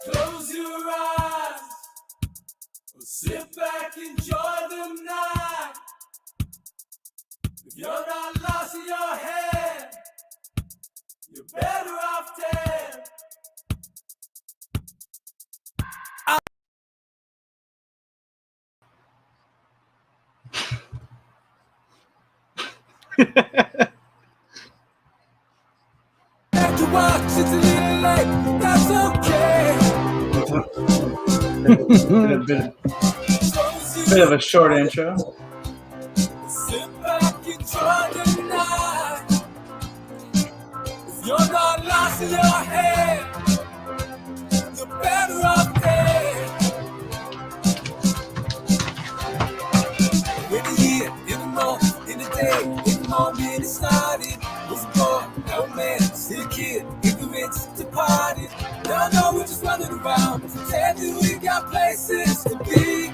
Close your eyes, or sit back, enjoy the night. If you're not lost in your head, you're better off dead. Have to watch, it's a little late, that's okay. Bit of a short intro. Sit back, enjoy the night. If you're not lost in your head, you're better off dead. In the year, in the month, in the day, in the moment it started. Was a boy, now a man, still a kid, ignorance departed. Now I know we're just running around, pretending we got places to be.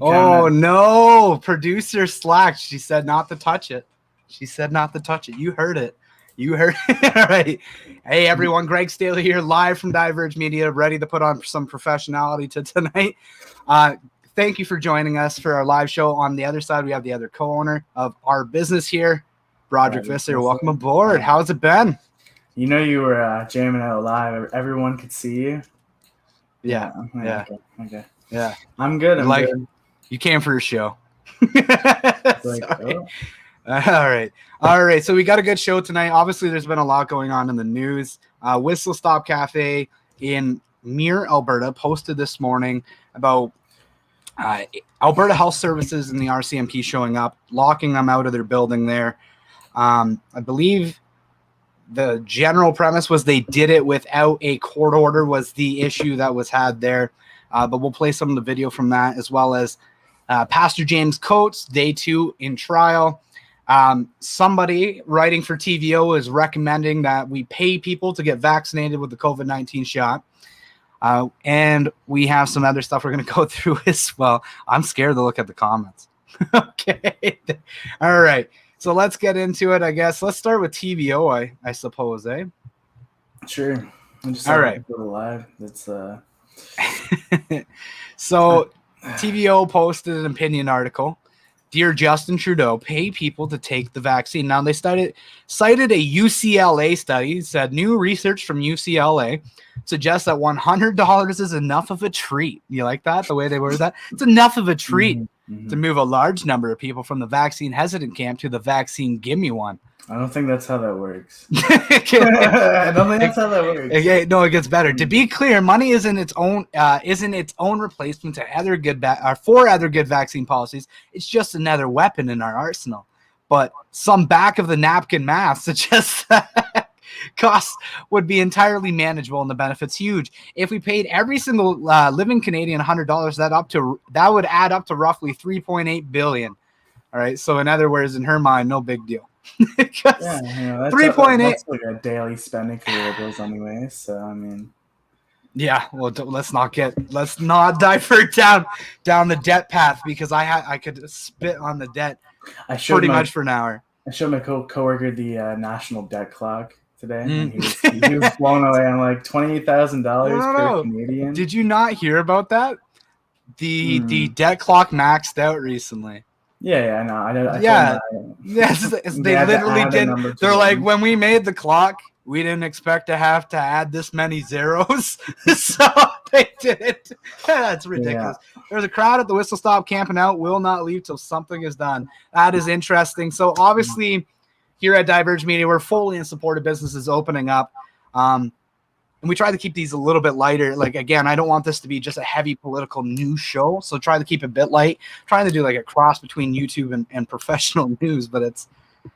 Oh no, producer slacked. She said not to touch it. She said not to touch it. You heard it. You heard it. All right. Hey everyone, Greg Staley here, live from Diverge Media, ready to put on some professionality to tonight. Thank you for joining us for our live show. On the other side, we have the other co-owner of our business here, Broderick Visser. Welcome aboard. How's it been? You know you were jamming out live. Everyone could see you. Yeah. Okay. Yeah. I'm good. I'm good. You came for your show. Oh. All right. So we got a good show tonight. Obviously, there's been a lot going on in the news. Whistlestop Cafe in Muir, Alberta, posted this morning about Alberta Health Services and the RCMP showing up, locking them out of their building there. I believe the general premise was they did it without a court order was the issue that was had there. But we'll play some of the video from that, as well as Pastor James Coates, day 2 in trial. Somebody writing for TVO is recommending that we pay people to get vaccinated with the COVID-19 shot. And we have some other stuff we're going to go through as well. I'm scared to look at the comments. Okay. All right. So let's get into it, I guess. Let's start with TVO, I suppose, eh? Sure. All right. Go live. That's So TVO posted an opinion article. Dear Justin Trudeau, pay people to take the vaccine. Now, they cited a UCLA study, said new research from UCLA suggests that $100 is enough of a treat. You like that, the way they worded that? It's enough of a treat to move a large number of people from the vaccine hesitant camp to the vaccine gimme one. I don't think that's how that works. I don't think that's how that works. Okay, no, it gets better. To be clear, money isn't its own replacement to other good for other good vaccine policies. It's just another weapon in our arsenal. But some back of the napkin math suggests that costs would be entirely manageable and the benefits huge. If we paid every single living Canadian $100, that would add up to roughly $3.8 billion. All right. So in other words, in her mind, no big deal. That's 3.8. That's like a daily spending for the Liberals anyway. So I mean, yeah. Well, let's not divert down the debt path, because I could spit on the debt pretty much for an hour. I showed my coworker the national debt clock today, and he was blown away. I'm like $28,000 per Canadian. Did you not hear about that? The debt clock maxed out recently. Yeah, I know. Yes, they literally did. They're like, when we made the clock, we didn't expect to have to add this many zeros, so they did it. That's ridiculous. Yeah. There's a crowd at the Whistlestop camping out. Will not leave till something is done. That is interesting. So obviously, here at Diverge Media, we're fully in support of businesses opening up. and we try to keep these a little bit lighter. Like, again, I don't want this to be just a heavy political news show, so try to keep it a bit light. Trying to do like a cross between YouTube and professional news, but it's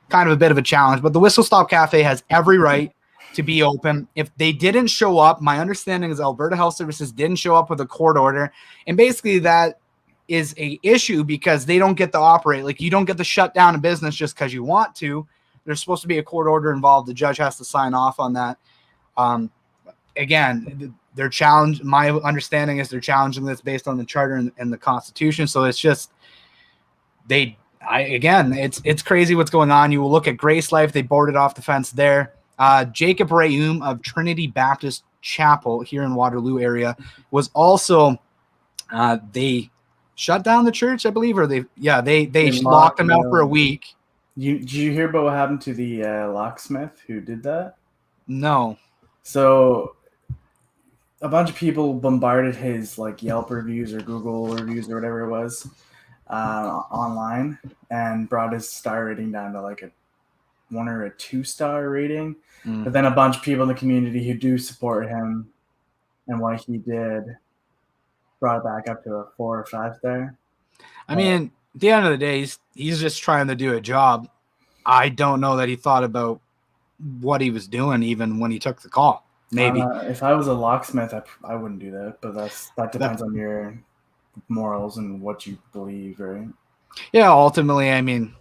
kind of a bit of a challenge. But the Whistlestop Cafe has every right to be open. If they didn't show up, my understanding is Alberta Health Services didn't show up with a court order, and basically that is a issue because they don't get to operate. Like, you don't get to shut down a business just because you want to. There's supposed to be a court order involved. The judge has to sign off on that. Again, they're challenged. My understanding is they're challenging this based on the charter and the Constitution. So it's just it's crazy what's going on. You will look at Grace Life. They boarded off the fence there. Jacob Rayum of Trinity Baptist Chapel here in Waterloo area was also they shut down the church, I believe, or they locked them out for a week. Did you hear about what happened to the locksmith who did that? No. So a bunch of people bombarded his like Yelp reviews or Google reviews or whatever it was online, and brought his star rating down to like a 1 or a 2-star rating. But then a bunch of people in the community who do support him and what he did brought it back up to a 4 or 5-star. I mean, at the end of the day, he's just trying to do a job. I don't know that he thought about what he was doing even when he took the call. Maybe if I was a locksmith, I wouldn't do that. But that depends on your morals and what you believe, right? Yeah, ultimately, I mean,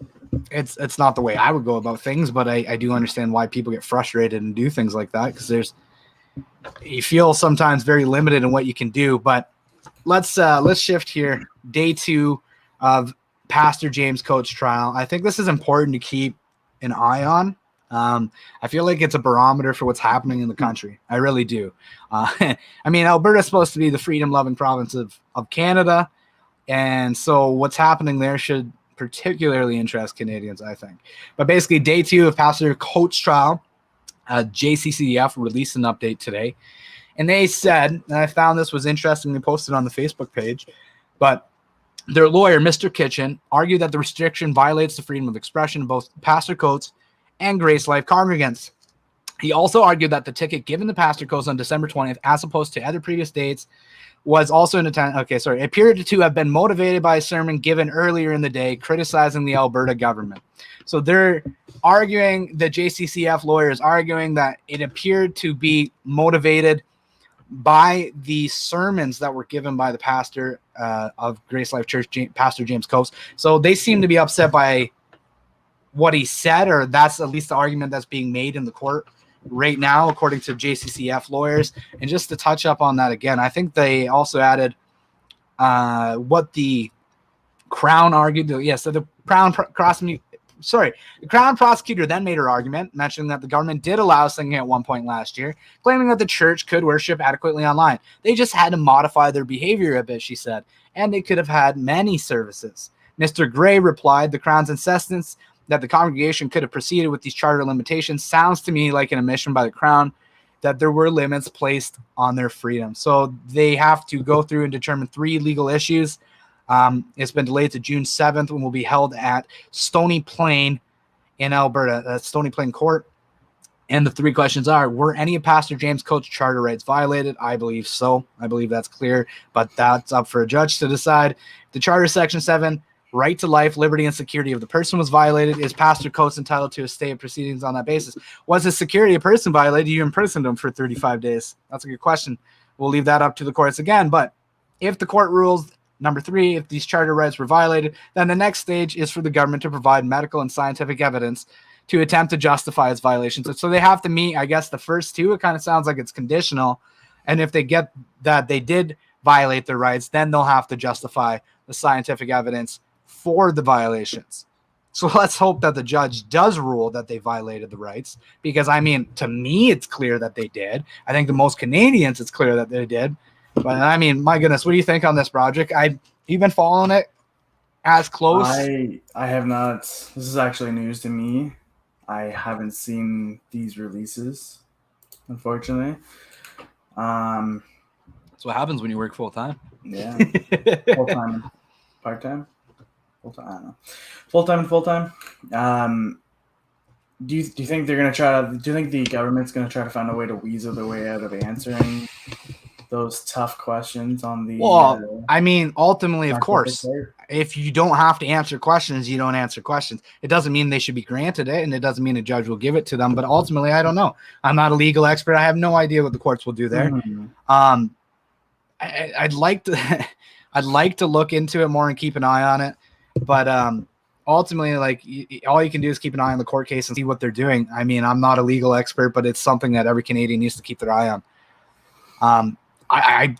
it's not the way I would go about things, but I do understand why people get frustrated and do things like that, because you feel sometimes very limited in what you can do. But let's shift here. Day 2 of Pastor James Coates trial. I think this is important to keep an eye on. I feel like it's a barometer for what's happening in the country. I really do. I mean, Alberta is supposed to be the freedom-loving province of Canada, and so what's happening there should particularly interest Canadians, I think. But basically, day 2 of Pastor Coates trial, JCCF released an update today, and they said, and I found this was interesting, they posted on the Facebook page, but their lawyer, Mr. Kitchen, argued that the restriction violates the freedom of expression of both Pastor Coates and Grace Life congregants. He also argued that the ticket given to Pastor Coates on December 20th, as opposed to other previous dates, was also appeared to have been motivated by a sermon given earlier in the day criticizing the Alberta government. So they're arguing, the JCCF lawyer is arguing that it appeared to be motivated by the sermons that were given by the pastor of Grace Life Church, Pastor James Coates. So they seem to be upset by what he said, or that's at least the argument that's being made in the court right now, according to JCCF lawyers. And just to touch up on that again, I think they also added what the Crown argued. So the Crown prosecutor then made her argument, mentioning that the government did allow singing at one point last year, claiming that the church could worship adequately online. They just had to modify their behavior a bit, she said, and they could have had many services. Mr. Gray replied, the Crown's insistence that the congregation could have proceeded with these charter limitations sounds to me like an admission by the Crown that there were limits placed on their freedom. So they have to go through and determine 3 legal issues. It's been delayed to June 7th when will be held at Stony Plain in Alberta, Stony Plain Court. And the 3 questions are, were any of Pastor James Coates' charter rights violated? I believe so. I believe that's clear, but that's up for a judge to decide. The Charter Section 7, right to life, liberty, and security of the person was violated. Is Pastor Coates entitled to a stay of proceedings on that basis? Was his security of person violated? You imprisoned him for 35 days. That's a good question. We'll leave that up to the courts again. But if the court rules, number 3, if these charter rights were violated, then the next stage is for the government to provide medical and scientific evidence to attempt to justify its violations. So they have to meet, I guess, the first 2. It kind of sounds like it's conditional. And if they get that they did violate their rights, then they'll have to justify the scientific evidence for the violations. So let's hope that the judge does rule that they violated the rights, because I mean, to me, it's clear that they did. I think to most Canadians, it's clear that they did. But I mean, my goodness, what do you think on this project? You've been following it as close? I have not. This is actually news to me. I haven't seen these releases, unfortunately. That's what happens when you work full time. Yeah, full time, part time. Full time, I don't know. Full time and full time. Do you think they're gonna try to? Do you think the government's gonna try to find a way to weasel their way out of answering those tough questions on the Well, I mean, ultimately, of scientific course, part? if you don't have to answer questions, you don't answer questions. It doesn't mean they should be granted it, and it doesn't mean a judge will give it to them. But ultimately, I don't know. I'm not a legal expert. I have no idea what the courts will do there. Mhm. I'd like to, I'd like to look into it more and keep an eye on it. But ultimately, like all you can do is keep an eye on the court case and see what they're doing. I mean, I'm not a legal expert, but it's something that every Canadian needs to keep their eye on.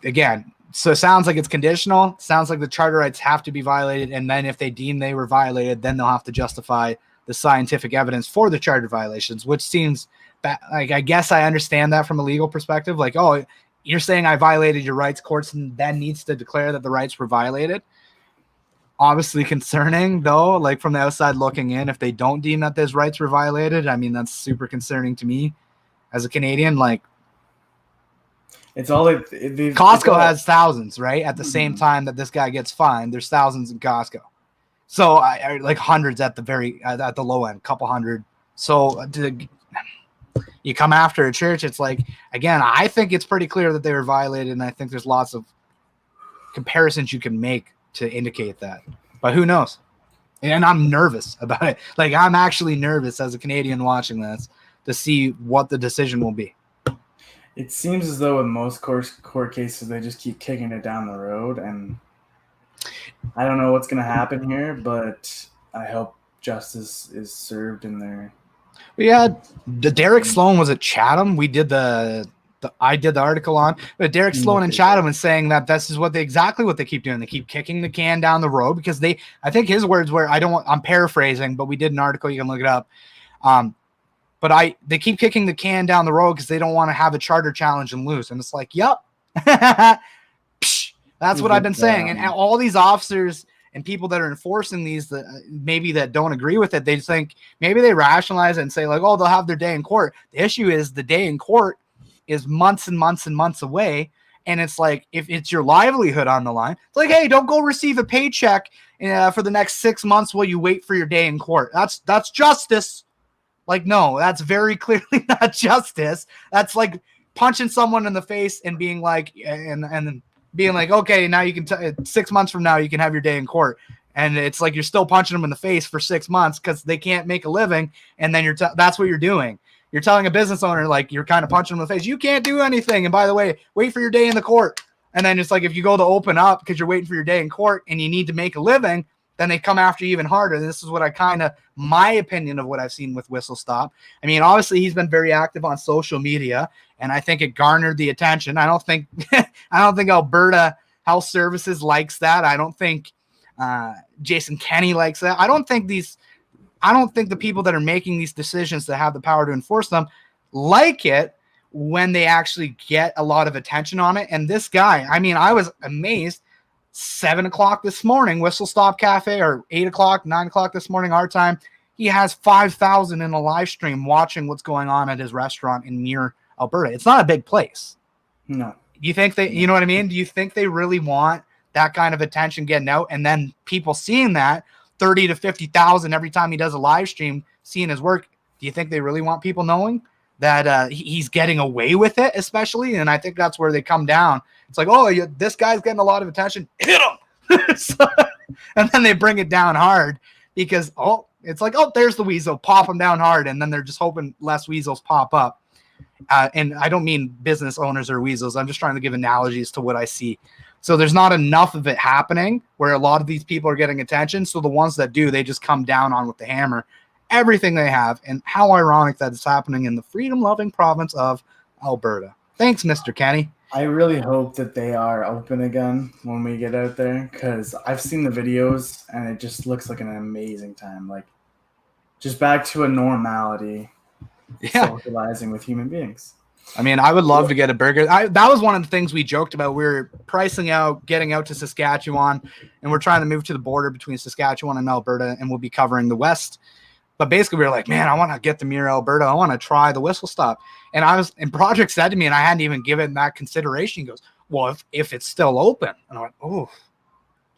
Again, so it sounds like it's conditional. Sounds like the charter rights have to be violated, and then if they deem they were violated, then they'll have to justify the scientific evidence for the charter violations, which seems like, I guess I understand that from a legal perspective. Like, oh, you're saying I violated your rights, courts then needs to declare that the rights were violated. Obviously concerning, though, like from the outside looking in, if they don't deem that those rights were violated, I mean, that's super concerning to me as a Canadian. Like, It's all Costco has thousands, right? At the same time that this guy gets fined, there's thousands in Costco. So I like hundreds at the low end, couple hundred. So you come after a church, it's like, again, I think it's pretty clear that they were violated, and I think there's lots of comparisons you can make to indicate that. But who knows? And I'm nervous about it. Like, I'm actually nervous as a Canadian watching this to see what the decision will be. It seems as though in most court cases they just keep kicking it down the road, and I don't know what's going to happen here, but I hope justice is served in there. Yeah, the Derek Sloan was at Chatham. We did I did the article on, but Derek Sloan and Chatham was saying that this is exactly what they keep doing. They keep kicking the can down the road because I think his words were, I'm paraphrasing, but we did an article, you can look it up. But they keep kicking the can down the road because they don't want to have a charter challenge and lose. And it's like, yep, that's what I've been saying. And all these officers and people that are enforcing these, maybe that don't agree with it, they think maybe they rationalize it and say like, oh, they'll have their day in court. The issue is the day in court is months and months and months away. And it's like, if it's your livelihood on the line, it's like, hey, don't go receive a paycheck for the next 6 months while you wait for your day in court. That's justice. Like, no, that's very clearly not justice. That's like punching someone in the face and being like, and being like, okay, now you can 6 months from now, you can have your day in court. And it's like, you're still punching them in the face for 6 months because they can't make a living. And then that's what you're doing. You're telling a business owner, like, you're kind of punching them in the face. You can't do anything. And by the way, wait for your day in the court. And then it's like, if you go to open up because you're waiting for your day in court and you need to make a living, then they come after you even harder. This is what my opinion of what I've seen with Whistlestop. I mean, obviously he's been very active on social media, and I think it garnered the attention. I don't think Alberta Health Services likes that. I don't think Jason Kenney likes that. I don't think the people that are making these decisions that have the power to enforce them like it when they actually get a lot of attention on it. And this guy, I mean, I was amazed. 7 o'clock this morning, Whistlestop Cafe, or 8 o'clock, 9 o'clock this morning, our time. He has 5,000 in a live stream watching what's going on at his restaurant in Muir, Alberta. It's not a big place. No. Do you think you know what I mean? Do you think they really want that kind of attention getting out? And then people seeing that 30 to 50,000 every time he does a live stream, seeing his work. Do you think they really want people knowing that he's getting away with it, especially? And I think that's where they come down. It's like, oh, this guy's getting a lot of attention. Hit him. And then they bring it down hard because, it's like, oh, there's the weasel. Pop him down hard. And then they're just hoping less weasels pop up. And I don't mean business owners or weasels. I'm just trying to give analogies to what I see. So there's not enough of it happening where a lot of these people are getting attention. So the ones that do, they just come down on with the hammer, everything they have. And how ironic that it's happening in the freedom-loving province of Alberta. Thanks, Mr. Kenny. I really hope that they are open again when we get out there, because I've seen the videos and it just looks like an amazing time. Like, just back to a normality, socializing with human beings. I mean, I would love to get a burger. That was one of the things we joked about. We were pricing out, getting out to Saskatchewan, and we're trying to move to the border between Saskatchewan and Alberta, and we'll be covering the West. But basically, we were like, man, I want to get to Muir, Alberta. I want to try the Whistlestop. And Project said to me, and I hadn't even given that consideration. He goes, well, if it's still open. And I went, oh,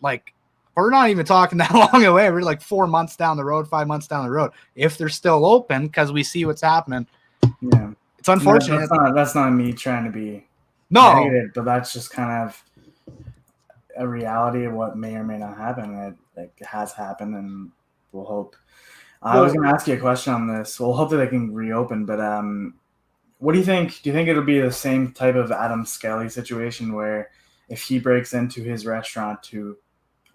like, we're not even talking that long away. We're like 4 months down the road, 5 months down the road. If they're still open, because we see what's happening. Yeah. It's unfortunate. That's not me trying to be negative, but that's just kind of a reality of what may or may not happen. It has happened, and we'll hope. I was going to ask you a question on this. We'll hope that they can reopen, but what do you think? Do you think it'll be the same type of Adam Skelly situation where if he breaks into his restaurant to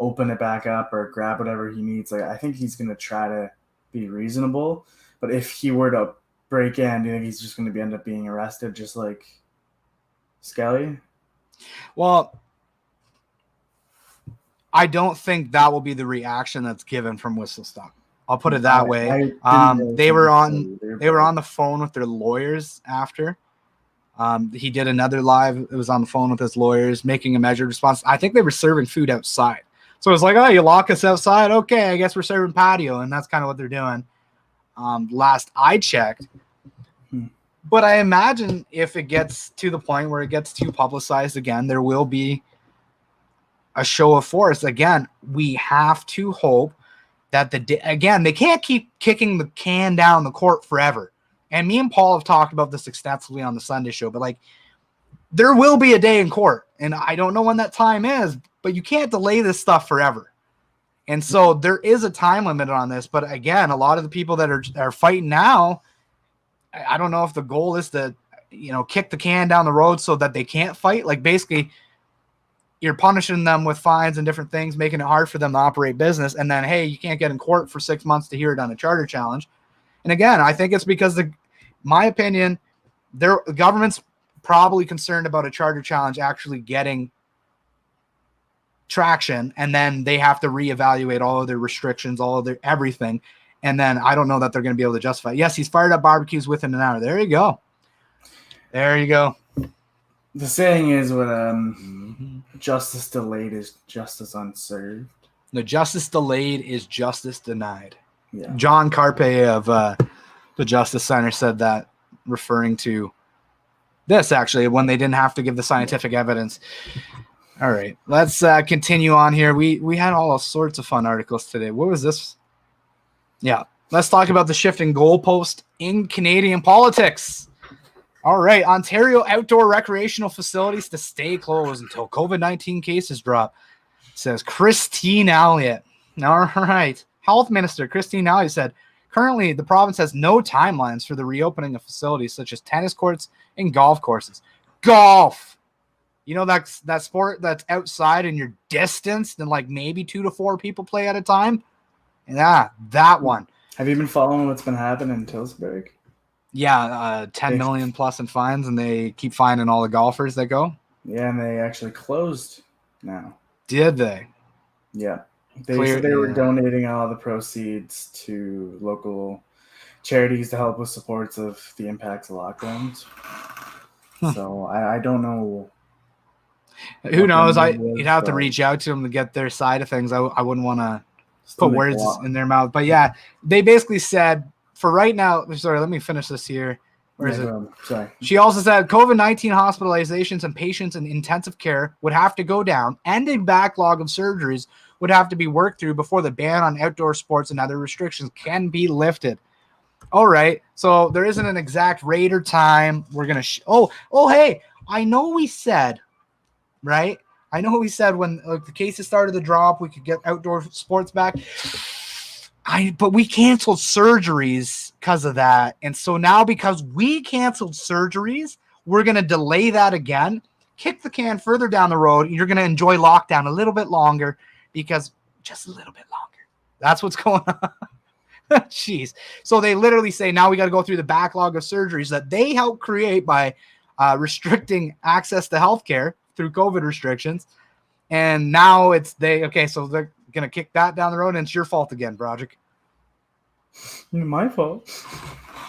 open it back up or grab whatever he needs, like I think he's going to try to be reasonable. But if he were to break in, do you think he's just going to end up being arrested just like Skelly? Well, I don't think that will be the reaction that's given from Whistlestop. I'll put it that way. They were on the phone with their lawyers after. He did another live. It was on the phone with his lawyers, making a measured response. I think they were serving food outside. So it was like, oh, you lock us outside? Okay, I guess we're serving patio. And that's kind of what they're doing. Last I checked. But I imagine if it gets to the point where it gets too publicized again, there will be a show of force. Again, we have to hope that they can't keep kicking the can down the court forever. And me and Paul have talked about this extensively on the Sunday show, but like there will be a day in court, and I don't know when that time is, but you can't delay this stuff forever. And so there is a time limit on this. But again, a lot of the people that are fighting now, I don't know if the goal is to, kick the can down the road so that they can't fight. Like basically you're punishing them with fines and different things, making it hard for them to operate business. And then, hey, you can't get in court for 6 months to hear it on a charter challenge. And again, I think it's because my opinion, the government's probably concerned about a charter challenge actually getting traction. And then they have to reevaluate all of their restrictions, all of their everything. And then I don't know that they're going to be able to justify it. Yes, he's fired up barbecues within an hour. There you go. There you go. The saying is what justice delayed is justice unserved. The justice delayed is justice denied. Yeah. John Carpe of the Justice Center said that, referring to this actually, when they didn't have to give the scientific evidence. All right, let's continue on here. We had all sorts of fun articles today. What was this? Yeah, let's talk about the shifting goalpost in Canadian politics. All right, Ontario outdoor recreational facilities to stay closed until COVID-19 cases drop, says Christine Elliott. All right, Health Minister Christine Elliott said, currently the province has no timelines for the reopening of facilities such as tennis courts and golf courses. Golf! That sport that's outside and you're distanced and like maybe 2 to 4 people play at a time? Yeah, that one. Have you been following what's been happening in Tillsburg? Yeah, 10 million plus in fines, and they keep fining all the golfers that go. Yeah, and they actually closed now. Did they? Yeah. They were donating all the proceeds to local charities to help with supports of the impacts of lockdowns. So I don't know. Who knows? You'd have to reach out to them to get their side of things. I wouldn't want to put words in their mouth. But yeah, they basically said, for right now, sorry, let me finish this here. Where is it? Sorry. She also said COVID-19 hospitalizations and patients in intensive care would have to go down, and a backlog of surgeries would have to be worked through before the ban on outdoor sports and other restrictions can be lifted. All right. So there isn't an exact rate or time. We're going to hey, I know we said, right? I know we said when the cases started to drop, we could get outdoor sports back. But we canceled surgeries because of that. And so now because we canceled surgeries, we're going to delay that again, kick the can further down the road. You're going to enjoy lockdown a little bit longer because just a little bit longer. That's what's going on. Jeez. So they literally say now we got to go through the backlog of surgeries that they helped create by restricting access to healthcare through COVID restrictions. And now so they're going to kick that down the road, and it's your fault again, Broderick. My fault.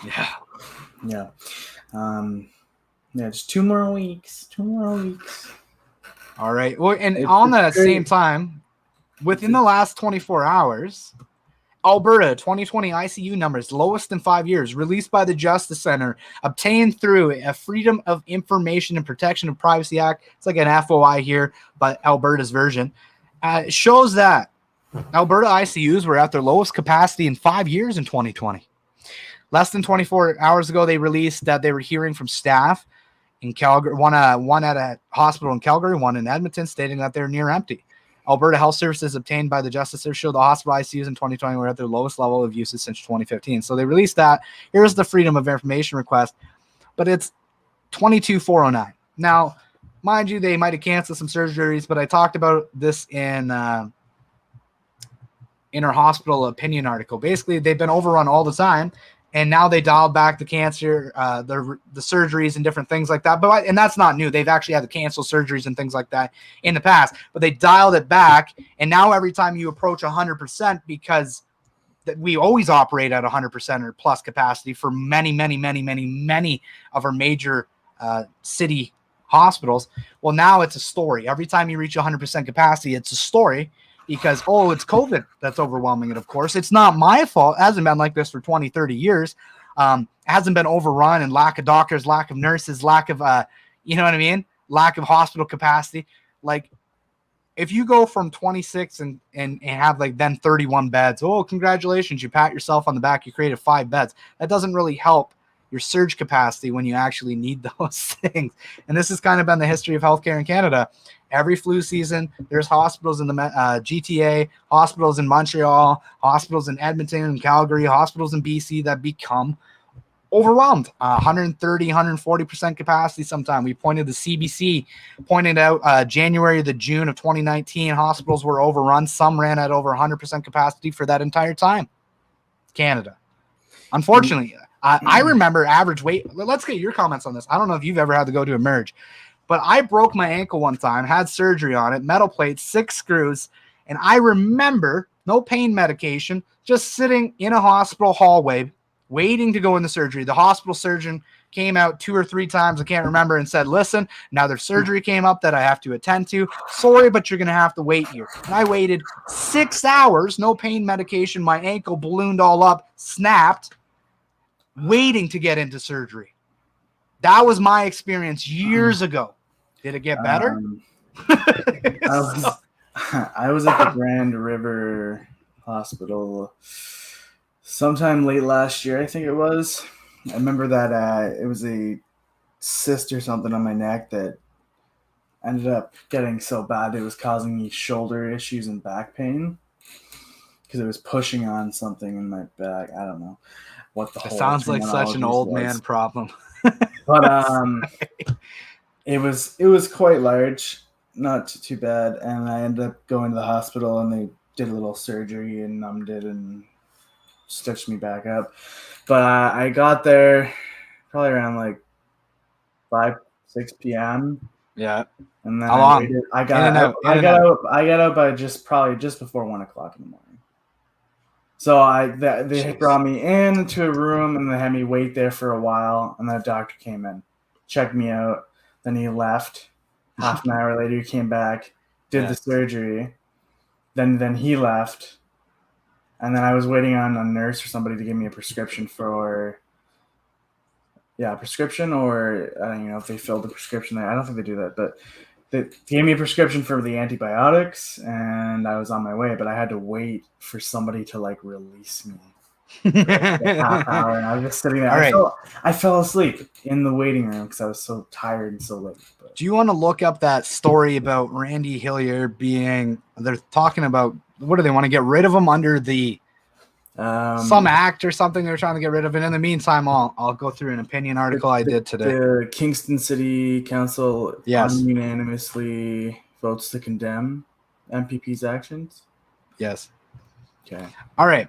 Yeah. Yeah. Just 2 more weeks. 2 more weeks. All right. Well, and on the same time, within the last 24 hours, Alberta 2020 ICU numbers, lowest in 5 years, released by the Justice Center, obtained through a Freedom of Information and Protection of Privacy Act. It's like an FOI here, but Alberta's version. Shows that Alberta ICUs were at their lowest capacity in 5 years in 2020. Less than 24 hours ago, they released that they were hearing from staff in Calgary, one at a hospital in Calgary, one in Edmonton, stating that they're near empty. Alberta Health Services obtained by the Justice Service show the hospital ICUs in 2020 were at their lowest level of usage since 2015. So they released that. Here's the Freedom of Information request, but it's 22,409. Now, mind you, they might have canceled some surgeries, but I talked about this in our hospital opinion article. Basically, they've been overrun all the time, and now they dialed back the cancer, the surgeries and different things like that. And that's not new. They've actually had to cancel surgeries and things like that in the past, but they dialed it back. And now every time you approach 100%, because we always operate at 100% or plus capacity for many of our major city hospitals. Well, now it's a story. Every time you reach 100% capacity, it's a story. Because, it's COVID that's overwhelming it, of course. It's not my fault. It hasn't been like this for 20, 30 years. It hasn't been overrun and lack of doctors, lack of nurses, lack of, you know what I mean? Lack of hospital capacity. Like, if you go from 26 and have, like, then 31 beds, congratulations, you pat yourself on the back, you created 5 beds. That doesn't really help your surge capacity when you actually need those things. And this has kind of been the history of healthcare in Canada. Every flu season, there's hospitals in the GTA, hospitals in Montreal, hospitals in Edmonton and Calgary, hospitals in BC that become overwhelmed. 130, 140% capacity sometime. The CBC pointed out January to June of 2019, hospitals were overrun. Some ran at over 100% capacity for that entire time. Canada. Unfortunately, I remember average weight. Let's get your comments on this. I don't know if you've ever had to go to Emerge. But I broke my ankle one time, had surgery on it, metal plates, 6 screws, and I remember no pain medication, just sitting in a hospital hallway waiting to go into surgery. The hospital surgeon came out 2 or 3 times, I can't remember, and said, listen, now their surgery came up that I have to attend to. Sorry, but you're going to have to wait here. And I waited 6 hours, no pain medication, my ankle ballooned all up, snapped, waiting to get into surgery. That was my experience years ago. Did it get better? I was at the Grand River Hospital sometime late last year, I think it was. I remember that it was a cyst or something on my neck that ended up getting so bad it was causing me shoulder issues and back pain because it was pushing on something in my back. I don't know what the whole sounds like such an old man problem. But It was quite large, not too bad, and I ended up going to the hospital, and they did a little surgery and numbed it and stitched me back up. But I got there probably around like 5-6 p.m. Yeah, and then I got out by just before 1 o'clock in the morning. So they brought me into a room and they had me wait there for a while, and then a doctor came in, checked me out. Then he left. Half an hour later, he came back, did the surgery. Then he left. And then I was waiting on a nurse or somebody to give me a prescription or I don't even know if they filled the prescription there. I don't think they do that. But they gave me a prescription for the antibiotics, and I was on my way. But I had to wait for somebody to, like, release me. For like a half hour, and I was just sitting there. I fell asleep in the waiting room because I was so tired and so late. But. Do you want to look up that story about Randy Hillier they're talking about, what do they want to get rid of him under the some act or something they're trying to get rid of? And in the meantime, I'll go through an opinion article I did today. The Kingston City Council unanimously votes to condemn MPP's actions. Yes. Okay. All right.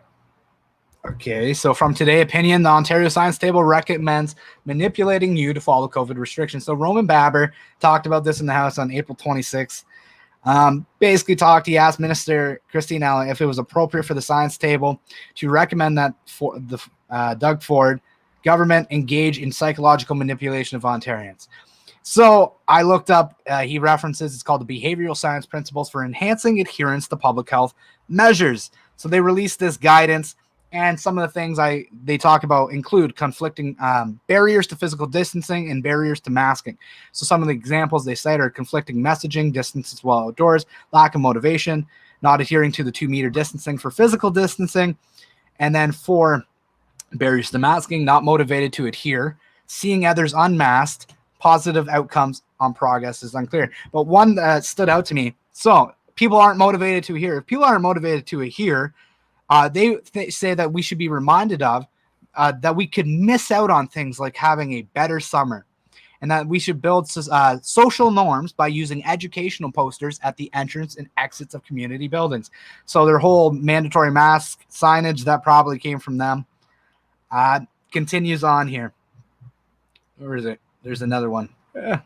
Okay, so from Today Opinion, the Ontario Science Table recommends manipulating you to follow COVID restrictions. So Roman Baber talked about this in the House on April 26th. He asked Minister Christine Allen if it was appropriate for the Science Table to recommend that for the Doug Ford government engage in psychological manipulation of Ontarians. So I looked up, he references, it's called the Behavioral Science Principles for Enhancing Adherence to Public Health Measures. So they released this guidance. And some of the things they talk about include conflicting barriers to physical distancing and barriers to masking. So some of the examples they cite are conflicting messaging, distances while outdoors, lack of motivation, not adhering to the 2-meter distancing for physical distancing. And then 4, barriers to masking, not motivated to adhere. Seeing others unmasked, positive outcomes on progress is unclear. But one that stood out to me, so people aren't motivated to adhere. If people aren't motivated to adhere, they say that we should be reminded of that we could miss out on things like having a better summer, and that we should build social norms by using educational posters at the entrance and exits of community buildings. So their whole mandatory mask signage, that probably came from them. Continues on here. Where is it? There's another one. Yeah.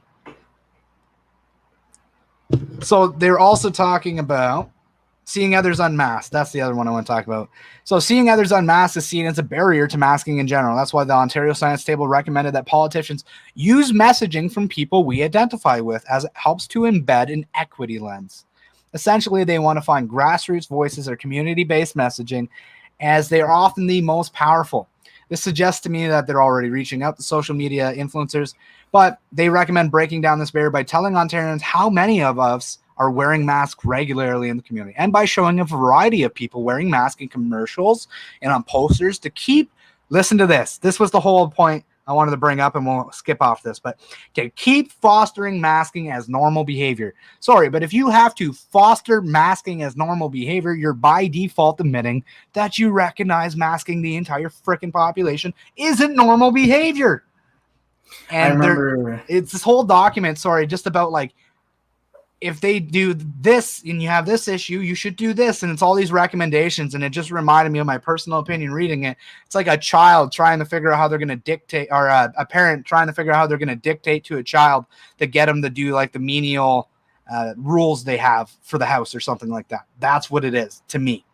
So they're also talking about seeing others unmasked. That's the other one I want to talk about. So seeing others unmasked is seen as a barrier to masking in general. That's why the Ontario Science Table recommended that politicians use messaging from people we identify with, as it helps to embed an equity lens. Essentially, they want to find grassroots voices or community-based messaging, as they are often the most powerful. This suggests to me that they're already reaching out to social media influencers, but they recommend breaking down this barrier by telling Ontarians how many of us are wearing masks regularly in the community, and by showing a variety of people wearing masks in commercials and on posters to keep, listen to this. This was the whole point I wanted to bring up, and we'll skip off this, but to keep fostering masking as normal behavior. Sorry, but if you have to foster masking as normal behavior, you're by default admitting that you recognize masking the entire freaking population isn't normal behavior. And I remember it's this whole document, just about like, if they do this and you have this issue, you should do this. And it's all these recommendations. And it just reminded me of my personal opinion reading it. It's like a child trying to figure out how they're going to dictate, or a parent trying to figure out how they're going to dictate to a child to get them to do like the menial rules they have for the house or something like that. That's what it is to me.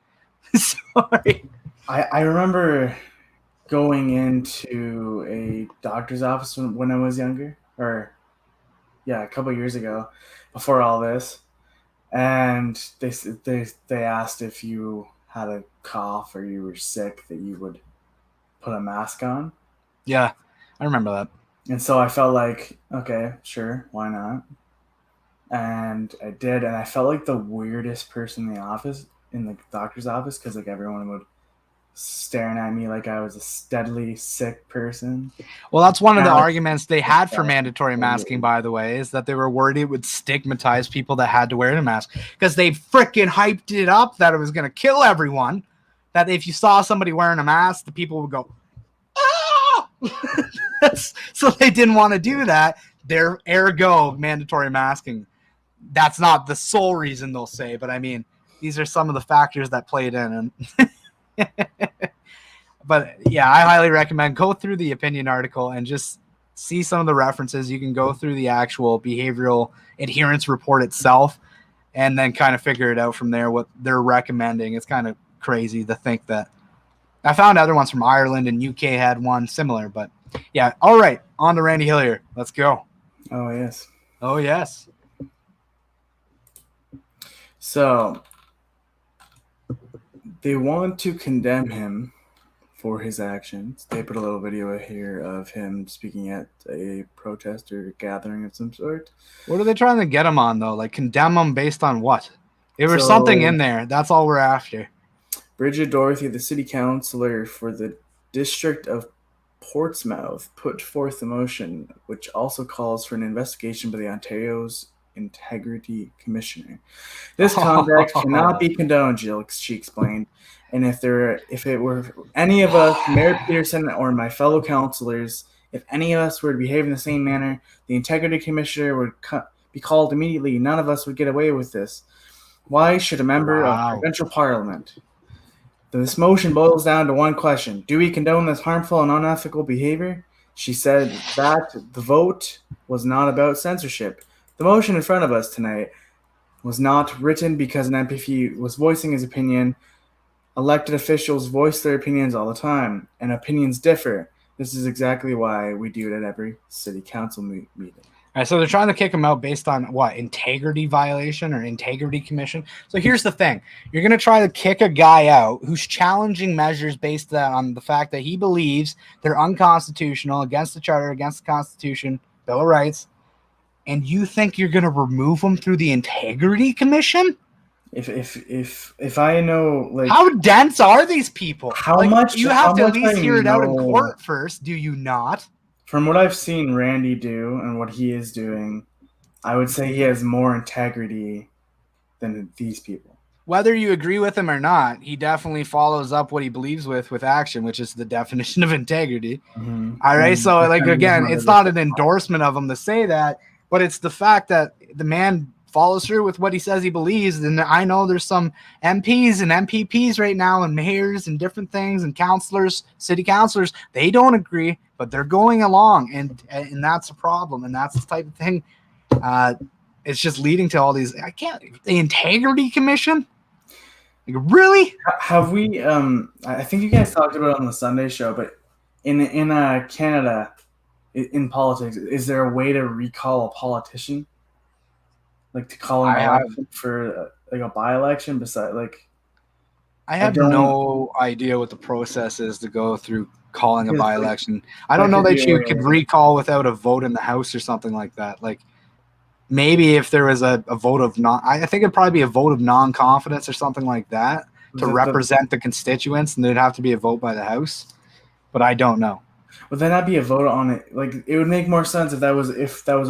Sorry. I remember going into a doctor's office when I was younger, a couple of years ago, before all this, and they asked if you had a cough or you were sick that you would put a mask on. Yeah, I remember that. And so I felt like, okay, sure, why not? And I did, and I felt like the weirdest person in the doctor's office, because like everyone would staring at me like I was a deadly sick person. Well, that's one of the arguments they had for mandatory masking, by the way, is that they were worried it would stigmatize people that had to wear a mask, because they freaking hyped it up that it was going to kill everyone, that if you saw somebody wearing a mask, the people would go, ah! So they didn't want to do that. Their ergo mandatory masking. That's not the sole reason, they'll say, but I mean, these are some of the factors that played in. And but yeah, I highly recommend go through the opinion article and just see some of the references. You can go through the actual behavioral adherence report itself and then kind of figure it out from there what they're recommending. It's kind of crazy to think that. I found other ones from Ireland, and UK had one similar, but yeah. All right, on to Randy Hillier. Let's go. Oh yes. Oh yes. So they want to condemn him for his actions. They put a little video here of him speaking at a protest or gathering of some sort. What are they trying to get him on, though? Like, condemn him based on what? There was something in there. That's all we're after. Bridget Dorothy, the city councillor for the district of Portsmouth, put forth a motion which also calls for an investigation by the Ontario's Integrity Commissioner. This conduct cannot be condoned, she explained. And if it were any of us, Mayor Peterson or my fellow councillors, if any of us were to behave in the same manner, the Integrity Commissioner would be called immediately. None of us would get away with this. Why should a member of provincial parliament? This motion boils down to one question. Do we condone this harmful and unethical behavior? She said that the vote was not about censorship. The motion in front of us tonight was not written because an MP was voicing his opinion. Elected officials voice their opinions all the time, and opinions differ. This is exactly why we do it at every city council meeting. All right, so they're trying to kick him out based on what? Integrity violation or integrity commission? So here's the thing. You're going to try to kick a guy out who's challenging measures based on the fact that he believes they're unconstitutional, against the charter, against the Constitution, Bill of Rights, and you think you're going to remove him through the Integrity Commission? if I know like how dense are these people? how Like, much you how have to at much least I hear it out in know court first, do you not? from what I've seen Randy do and what he is doing, I would say he has more integrity than these people. Whether you agree with him or not, he definitely follows up what he believes with action, which is the definition of integrity. Mm-hmm. All right. And So, like, defending his again, mother it's not before. an endorsement of him to say that, but it's the fact that the man follows through with what he says he believes. And I know there's some MPs and MPPs right now and mayors and different things and councilors, city councilors, they don't agree, but they're going along. And that's a problem. And that's the type of thing. It's just leading to all these. The Integrity Commission. Like, really? Have we? I think you guys talked about it on the Sunday show, but in Canada, in politics, is there a way to recall a politician, like to call an I have election for like a by-election? Beside, like, I I have don't. no idea what the process is to go through calling a Because, like, by-election. I that don't know could be that a you way. could recall without a vote in the House or something like that. Like, maybe if there was a vote of I think it'd probably be a vote of non-confidence or something like that to represent the constituents, and there'd have to be a vote by the House. But I don't know. Would then not be a vote on it? Like, it would make more sense if that was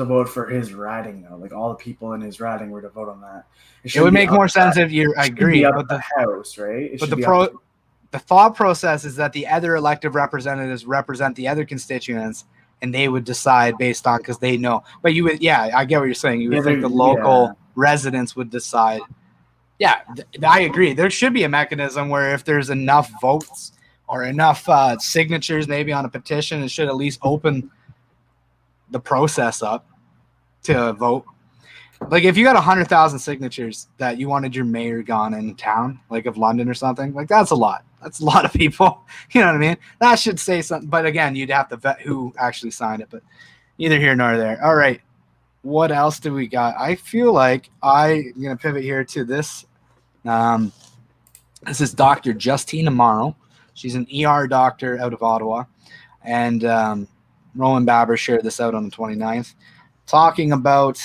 a vote for his riding, though. Like, all the people in his riding were to vote on that. It would make more sense if you. I agree, but the House, right? The thought process is that the other elected representatives represent the other constituents, and they would decide based on, because they know. But you would, I get what you're saying. You would think the local residents would decide. Yeah, I agree. There should be a mechanism where if there's enough votes or enough signatures, maybe on a petition, it should at least open the process up to vote. Like, if you got 100,000 signatures that you wanted your mayor gone in town, like of London or something, like, that's a lot. That's a lot of people. You know what I mean? That should say something. But again, you'd have to vet who actually signed it. But neither here nor there. All right. What else do we got? I feel like I'm going to pivot here to this. This is Dr. Justine Amaro. She's an ER doctor out of Ottawa. And Roland Baber shared this out on the 29th, talking about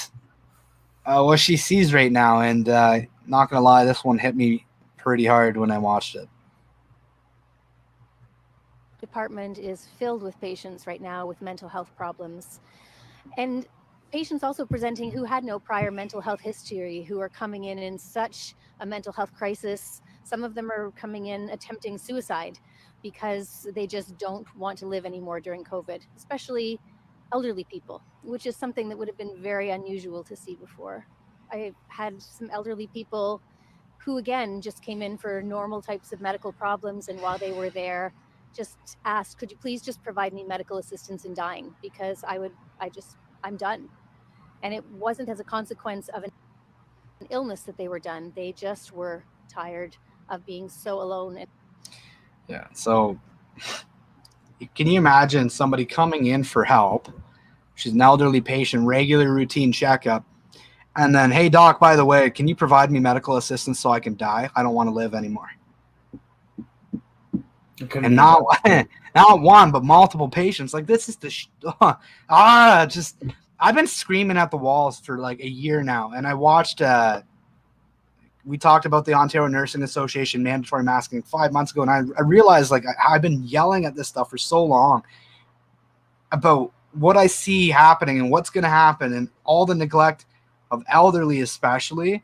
what she sees right now. And not going to lie, this one hit me pretty hard when I watched it. Department is filled with patients right now with mental health problems. And patients also presenting who had no prior mental health history, who are coming in such a mental health crisis. Some of them are coming in attempting suicide because they just don't want to live anymore during COVID, especially elderly people, which is something that would have been very unusual to see before. I had some elderly people who, again, just came in for normal types of medical problems, and while they were there, just asked, could you please just provide me medical assistance in dying, because I'm done. And it wasn't as a consequence of an illness that they were done. They just were tired of being so alone. Yeah. So can you imagine somebody coming in for help? She's an elderly patient, regular routine checkup. And then, hey, doc, by the way, can you provide me medical assistance so I can die? I don't want to live anymore. And not one, but multiple patients. Like, this is I've been screaming at the walls for like a year now. And I watched, we talked about the Ontario Nursing Association mandatory masking 5 months ago. And I realized, like, I've been yelling at this stuff for so long about what I see happening and what's going to happen and all the neglect of elderly, especially.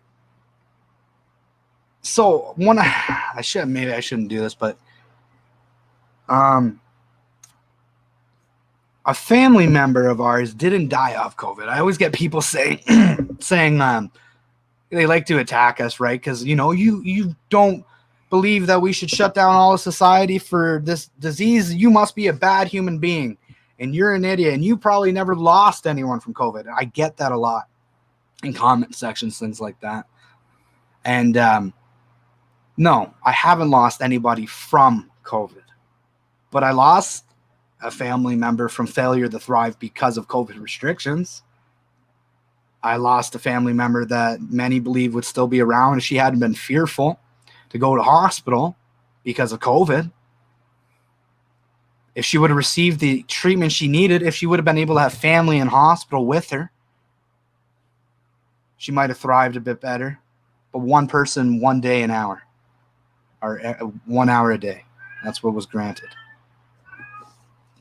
So maybe I shouldn't do this, but a family member of ours didn't die of COVID. I always get people saying they like to attack us, right? Because, you don't believe that we should shut down all of society for this disease. You must be a bad human being, and you're an idiot, and you probably never lost anyone from COVID. I get that a lot in comment sections, things like that. And no, I haven't lost anybody from COVID. But I lost a family member from failure to thrive because of COVID restrictions. I lost a family member that many believe would still be around if she hadn't been fearful to go to hospital because of COVID. If she would have received the treatment she needed, if she would have been able to have family in hospital with her, she might have thrived a bit better. but one person, 1 day, an hour, or 1 hour a day. That's what was granted.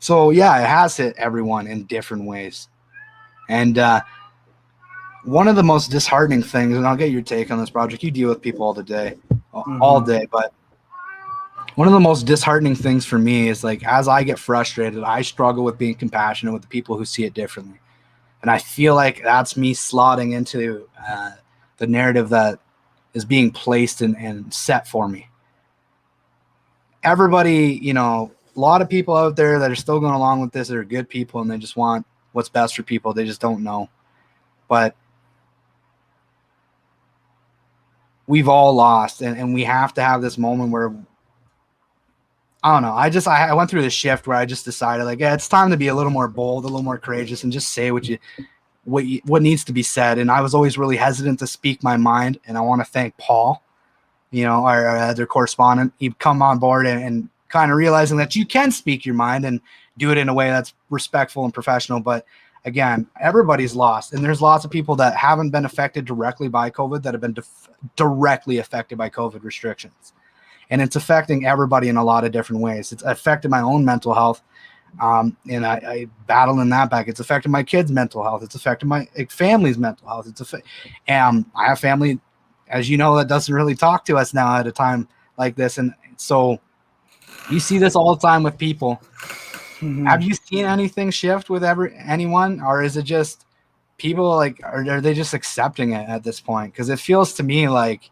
So yeah, it has hit everyone in different ways. And one of the most disheartening things, and I'll get your take on this, project. You deal with people all day, but one of the most disheartening things for me is like, as I get frustrated, I struggle with being compassionate with the people who see it differently. And I feel like that's me slotting into the narrative that is being placed and set for me. Everybody, a lot of people out there that are still going along with this, that are good people, and they just want what's best for people. They just don't know. But we've all lost, and we have to have this moment where, I don't know. I went through this shift where I just decided, like, yeah, it's time to be a little more bold, a little more courageous, and just say what needs to be said. And I was always really hesitant to speak my mind. And I want to thank Paul, our other correspondent. He'd come on board and kind of realizing that you can speak your mind and do it in a way that's respectful and professional. But again, everybody's lost. And there's lots of people that haven't been affected directly by COVID that have been directly affected by COVID restrictions. And it's affecting everybody in a lot of different ways. It's affected my own mental health. And I battle in that back. It's affected my kids' mental health. It's affected my family's mental health. I have family, as you know, that doesn't really talk to us now at a time like this. And so you see this all the time with people. Mm-hmm. Have you seen anything shift with anyone, or is it just people are they just accepting it at this point? Because it feels to me like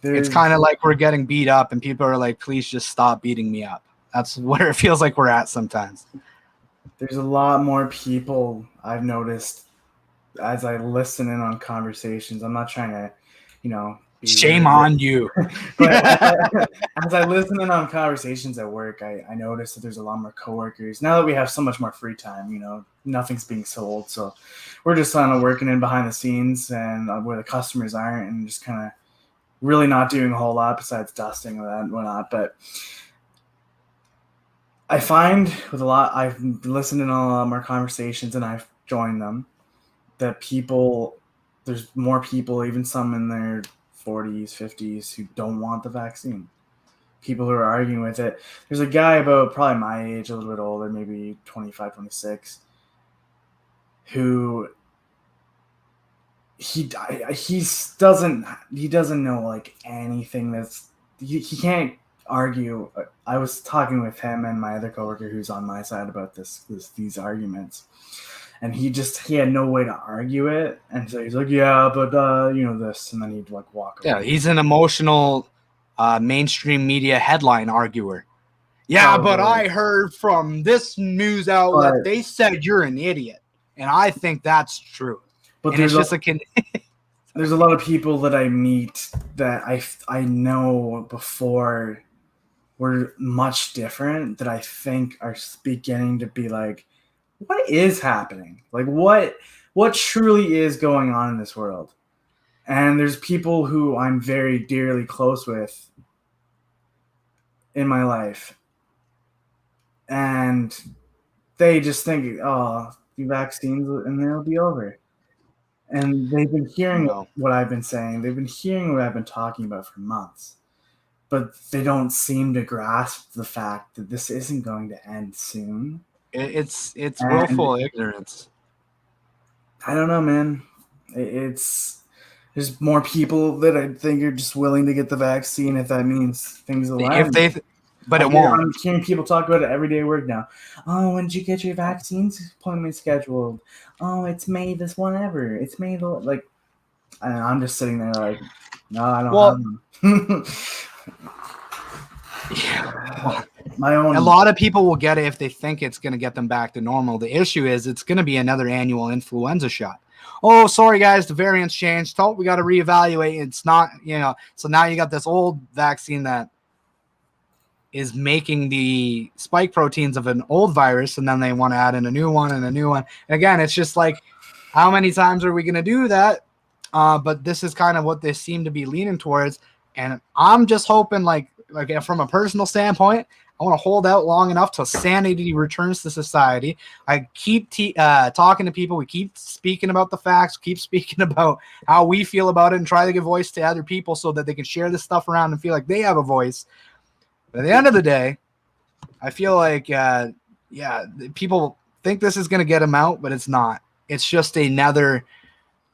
it's kind of like we're getting beat up and people are like, please just stop beating me up. That's where it feels like we're at sometimes. There's a lot more people I've noticed as I listen in on conversations. I'm not trying to, shame on you. But as I listen in on conversations at work, I notice that there's a lot more coworkers. Now that we have so much more free time, nothing's being sold. So we're just kind of working in behind the scenes and where the customers aren't, and just kind of really not doing a whole lot besides dusting and whatnot. But I find I've listened in on a lot more conversations and I've joined them, that there's more people, even some in their 40s, 50s, who don't want the vaccine. People who are arguing with it. There's a guy about probably my age, a little bit older, maybe 25, 26, who he doesn't know like anything he can't argue. I was talking with him and my other coworker who's on my side about these arguments, and he had no way to argue it, and so he's like, yeah, but this, and then he'd like walk away. Yeah, he's an emotional mainstream media headline arguer. Yeah, but I heard from this news outlet, they said you're an idiot, and I think that's true. But there's a lot of people that I meet that I know before were much different, that I think are beginning to be like, what is happening? Like what truly is going on in this world? And there's people who I'm very dearly close with in my life, and they just think, oh, the vaccines and then it'll be over. And they've been hearing what I've been saying. They've been hearing what I've been talking about for months. But they don't seem to grasp the fact that this isn't going to end soon. It's willful ignorance. I don't know, man. There's more people that I think are just willing to get the vaccine if that means things will end. But it won't. I'm hearing people talk about it every day at work now. Oh, when did you get your vaccines appointment scheduled? Oh, it's May this whenever. It's May and I'm just sitting there like, no, I don't have them. Yeah. A lot of people will get it if they think it's going to get them back to normal. The issue is it's going to be another annual influenza shot. Oh, sorry, guys, the variants changed. We got to reevaluate. It's not, so now you got this old vaccine that is making the spike proteins of an old virus, and then they want to add in a new one and a new one. And again, it's just like, how many times are we going to do that? But this is kind of what they seem to be leaning towards. And I'm just hoping, like from a personal standpoint, I want to hold out long enough till sanity returns to society. I keep talking to people. We keep speaking about the facts, keep speaking about how we feel about it, and try to give voice to other people so that they can share this stuff around and feel like they have a voice. But at the end of the day, I feel like, people think this is going to get them out, but it's not. It's just another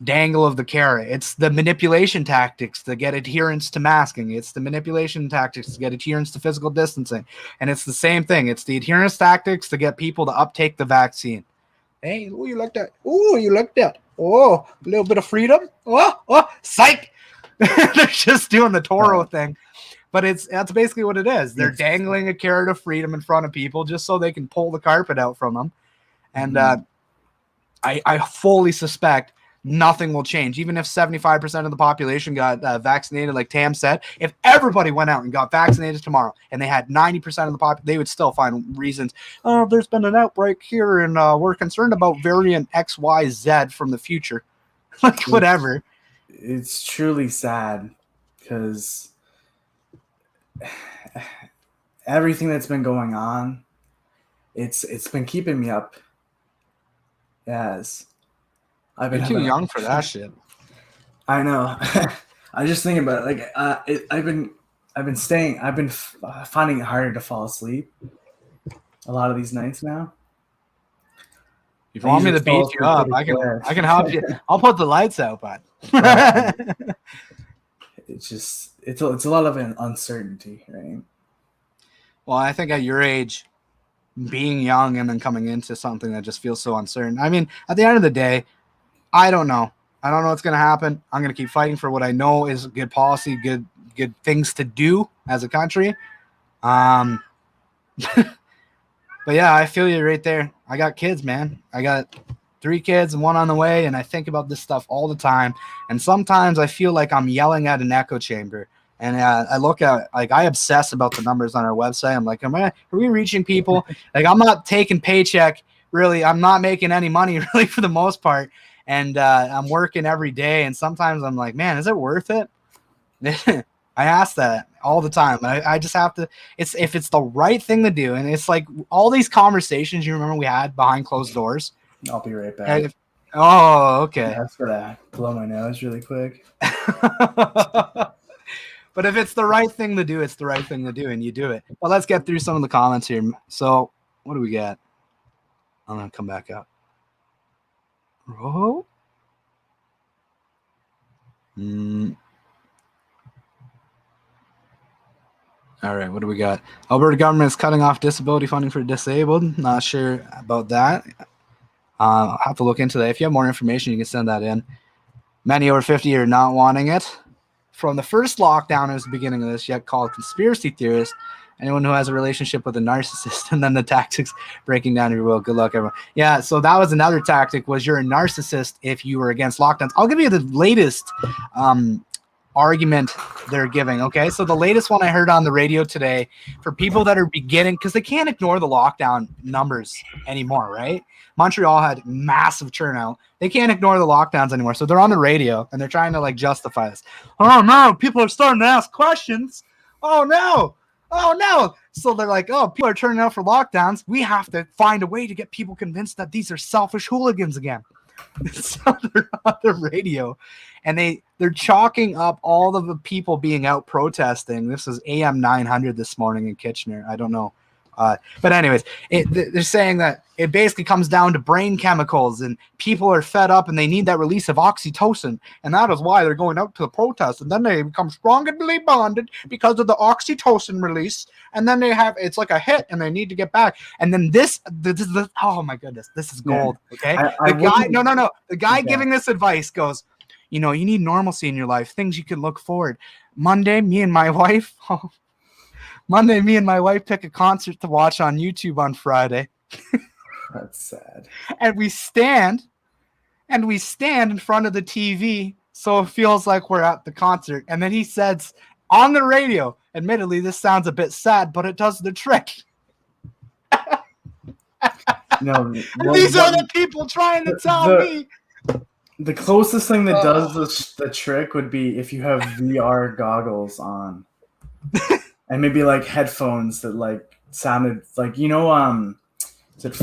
dangle of the carrot. It's the manipulation tactics to get adherence to masking. It's the manipulation tactics to get adherence to physical distancing. And it's the same thing. It's the adherence tactics to get people to uptake the vaccine. Hey, oh, you like that? Oh, you like that? Oh, a little bit of freedom? Oh, psych! They're just doing the Toro thing. But that's basically what it is. They're dangling a carrot of freedom in front of people just so they can pull the carpet out from them. And I fully suspect nothing will change. Even if 75% of the population got vaccinated, like Tam said, if everybody went out and got vaccinated tomorrow and they had 90% of the population, they would still find reasons. Oh, there's been an outbreak here and we're concerned about variant XYZ from the future. Like, whatever. It's truly sad because everything that's been going on, it's been keeping me up. Yes, You're too young for that shit. I know. I just think about it. Like, I've been finding it harder to fall asleep a lot of these nights now. If you want me to beat you up, I can help you. I'll put the lights out, bud. It's a lot of an uncertainty, right? Well, I think at your age, being young and then coming into something that just feels so uncertain. I mean, at the end of the day, I don't know. I don't know what's going to happen. I'm going to keep fighting for what I know is good policy, good things to do as a country. But yeah, I feel you right there. I got kids, man. I got 3 kids and 1 on the way, and I think about this stuff all the time. And sometimes I feel like I'm yelling at an echo chamber. And I look at, like, I obsess about the numbers on our website. I'm like, are we reaching people? Like, I'm not taking paycheck, really. I'm not making any money, really, for the most part. And I'm working every day. And sometimes I'm like, man, is it worth it? I ask that all the time. I just have to, if it's the right thing to do. And it's like all these conversations you remember we had behind closed doors. I'll be right back. Okay. That's for that. Blow my nose really quick. But if it's the right thing to do, it's the right thing to do, and you do it. Well, let's get through some of the comments here. So, what do we got? I'm going to come back up. Oh. All right, what do we got? Alberta government is cutting off disability funding for disabled. Not sure about that. I'll have to look into that. If you have more information, you can send that in. Many over 50 are not wanting it. From the first lockdown, it was the beginning of this, yet called conspiracy theorist. Anyone who has a relationship with a narcissist, and then the tactics breaking down your will. Good luck, everyone. Yeah, so that was another tactic, was you're a narcissist if you were against lockdowns. I'll give you the latest argument they're giving, okay? So the latest one I heard on the radio today, for people that are beginning, because they can't ignore the lockdown numbers anymore, right? Montreal had massive turnout. They can't ignore the lockdowns anymore. So they're on the radio and they're trying to like justify this. Oh no, people are starting to ask questions. Oh no. So they're like, oh, people are turning out for lockdowns. We have to find a way to get people convinced that these are selfish hooligans again. So they're on the radio and they're chalking up all of the people being out protesting. This is AM 900 this morning in Kitchener. I don't know. But anyways, they're saying that it basically comes down to brain chemicals and people are fed up and they need that release of oxytocin. And that is why they're going out to the protest. And then they become strongly bonded because of the oxytocin release. And then it's like a hit and they need to get back. And then this oh my goodness, this is gold. Okay. The guy giving this advice goes, you need normalcy in your life, things you can look forward. Monday, me and my wife pick a concert to watch on YouTube on Friday. That's sad. And we stand in front of the TV so it feels like we're at the concert. And then he says on the radio, admittedly, this sounds a bit sad, but it does the trick. These are the people trying to tell me. The closest thing that does the trick would be if you have VR goggles on. And maybe like headphones that like sounded like, is it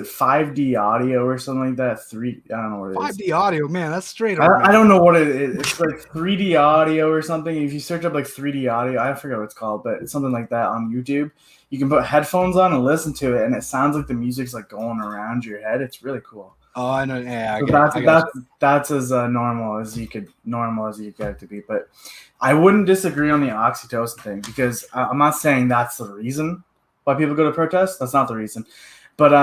5D audio or something like that? I don't know what it is. 5D audio, man, that's straight up. I don't know what it is. It's like 3D audio or something. If you search up like 3D audio, I forget what it's called, but it's something like that on YouTube. You can put headphones on and listen to it, and it sounds like the music's like going around your head. It's really cool. Oh, I know. Yeah, that's as normal as you get it to be. But I wouldn't disagree on the oxytocin thing, because I'm not saying that's the reason why people go to protest. That's not the reason. But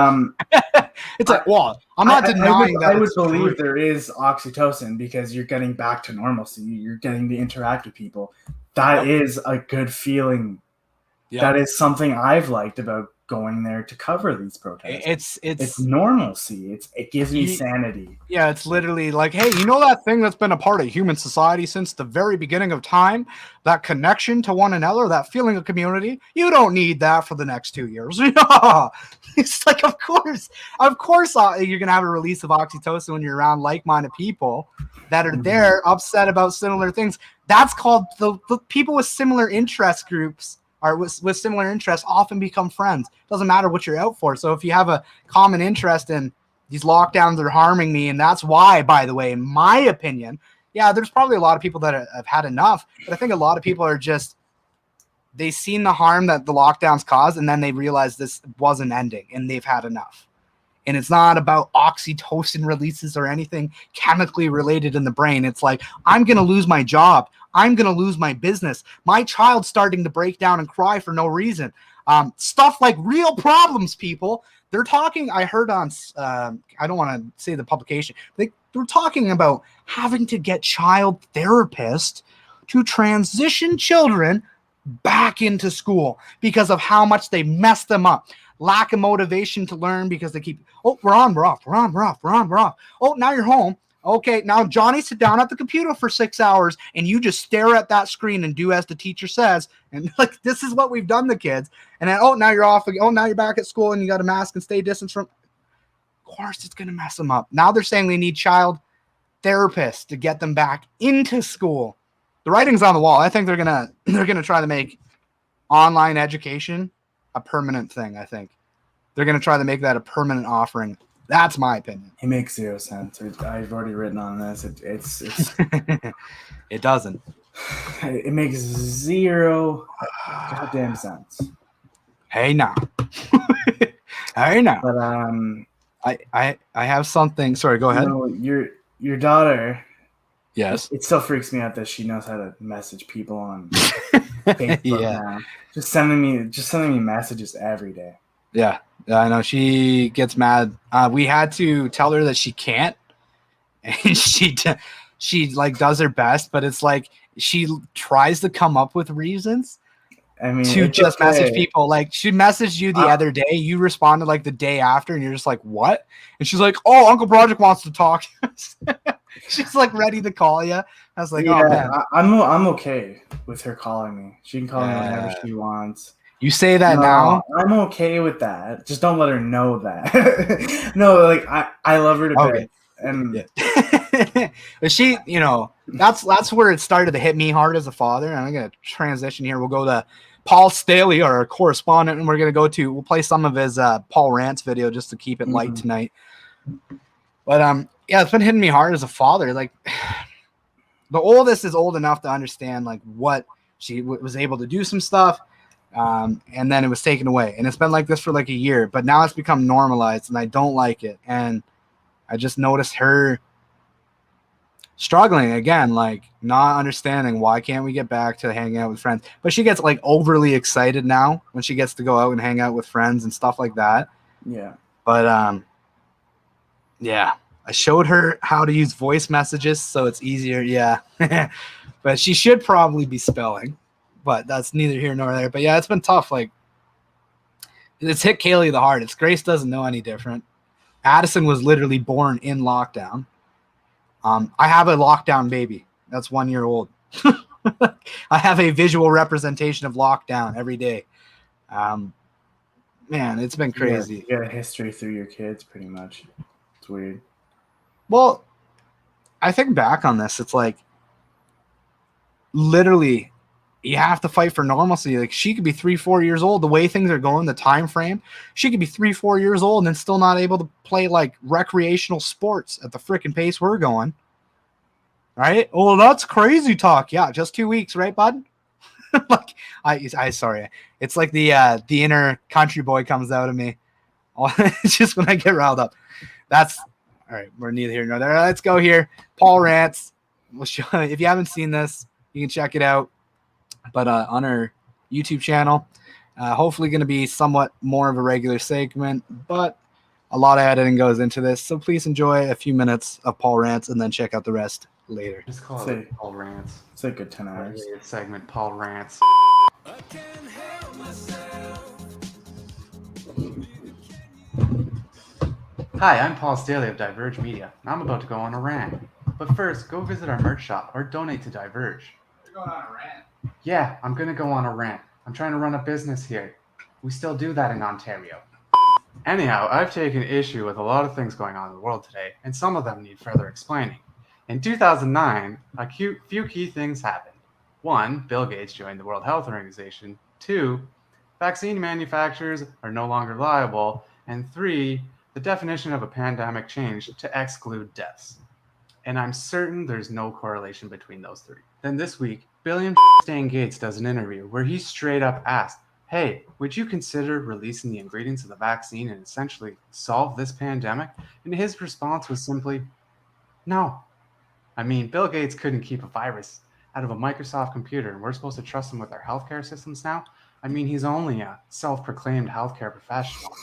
it's like, well, I'm not denying that. I would believe there is oxytocin, because you're getting back to normalcy. You're getting to interact with people. That is a good feeling. Yep. That is something I've liked about going there to cover these protests. It's normalcy. It gives me sanity. Yeah, it's literally like, hey, you know that thing that's been a part of human society since the very beginning of time? That connection to one another, that feeling of community? You don't need that for the next 2 years. It's like, of course you're going to have a release of oxytocin when you're around like-minded people that are there upset about similar things. That's called the people with similar interest groups or with similar interests often become friends. Doesn't matter what you're out for. So if you have a common interest in these lockdowns are harming me, and that's why, by the way, in my opinion, yeah, there's probably a lot of people that have had enough, but I think a lot of people are just, they've seen the harm that the lockdowns caused, and then they realize this wasn't ending, and they've had enough. And it's not about oxytocin releases or anything chemically related in the brain. It's like, I'm going to lose my job. I'm going to lose my business. My child's starting to break down and cry for no reason. Stuff like real problems, people. They're talking, I heard on, I don't want to say the publication, they're talking about having to get child therapists to transition children back into school because of how much they messed them up. Lack of motivation to learn because they keep, oh, we're off. Oh, now you're home. Okay, now Johnny, sit down at the computer for 6 hours and you just stare at that screen and do as the teacher says. And like, this is what we've done to kids. And then, oh, now you're off. Oh, now you're back at school and you got a mask and stay distance from. Of course, it's going to mess them up. Now they're saying they need child therapists to get them back into school. The writing's on the wall. I think they're gonna try to make online education a permanent thing. I think they're gonna try to make that a permanent offering. That's my opinion. It makes zero sense. I've already written on this. It's it doesn't. It makes zero goddamn sense. Hey now. Hey now. But I have something. Sorry, go ahead. Your daughter. Yes. It still freaks me out that she knows how to message people on Facebook now. Just sending me messages every day. Yeah, I know. She gets mad. We had to tell her that she can't, and she like does her best, but it's like she tries to come up with reasons. I mean, to just message people. Like, she messaged you the other day. You responded like the day after, and you're just like, what? And she's like, oh, Uncle Project wants to talk. She's like ready to call you. I was like, oh man, I'm okay with her calling me. She can call me whenever she wants. You say that now? I'm okay with that. Just don't let her know that. No, like I love her to bits. And but she, that's where it started to hit me hard as a father. And I'm gonna transition here. We'll go to Paul Staley, our correspondent, and we'll play some of his Paul Rants video just to keep it light tonight. But yeah, it's been hitting me hard as a father. Like, the oldest is old enough to understand like what she was able to do some stuff, and then it was taken away. And it's been like this for like a year, but now it's become normalized, and I don't like it. And I just noticed her struggling again, like not understanding why can't we get back to hanging out with friends. But she gets like overly excited now when she gets to go out and hang out with friends and stuff like that. Yeah. But yeah, I showed her how to use voice messages so it's easier. Yeah. But she should probably be spelling, but that's neither here nor there. But yeah, it's been tough. Like, it's hit Kaylee the hardest. Grace doesn't know any different. Addison was literally born in lockdown. I have a lockdown baby that's 1 year old. I have a visual representation of lockdown every day. Man, it's been crazy. You got a history through your kids, pretty much. It's weird. Well, I think back on this, it's like literally you have to fight for normalcy. Like, she could be 3-4 years old. The way things are going, the time frame, she could be 3-4 years old and then still not able to play like recreational sports at the freaking pace we're going. Right? Oh, that's crazy talk. Yeah, just 2 weeks, right, bud? Like, I sorry. It's like the inner country boy comes out of me. It's just when I get riled up. That's all right. We're neither here nor there. Let's go here. Paul rants. We'll show, if you haven't seen this, you can check it out. But on our YouTube channel, hopefully going to be somewhat more of a regular segment, but a lot of editing goes into this. So please enjoy a few minutes of Paul rants and then check out the rest later. Just call Say- it Paul Rants. It's like a good 10 hours. Related segment, Paul Rants. I can't help myself. Hi, I'm Paul Staley of Diverge Media, and I'm about to go on a rant. But first, go visit our merch shop or donate to Diverge. You're going on a rant. Yeah, I'm gonna go on a rant. I'm trying to run a business here. We still do that in Ontario. Anyhow, I've taken issue with a lot of things going on in the world today, and some of them need further explaining. In 2009, a few key things happened. 1, Bill Gates joined the World Health Organization. 2, vaccine manufacturers are no longer liable. And 3, the definition of a pandemic changed to exclude deaths. And I'm certain there's no correlation between those 3. Then this week, Billion Stan Gates does an interview where he straight up asked, hey, would you consider releasing the ingredients of the vaccine and essentially solve this pandemic? And his response was simply, no. I mean, Bill Gates couldn't keep a virus out of a Microsoft computer, and we're supposed to trust him with our healthcare systems now? I mean, he's only a self-proclaimed healthcare professional.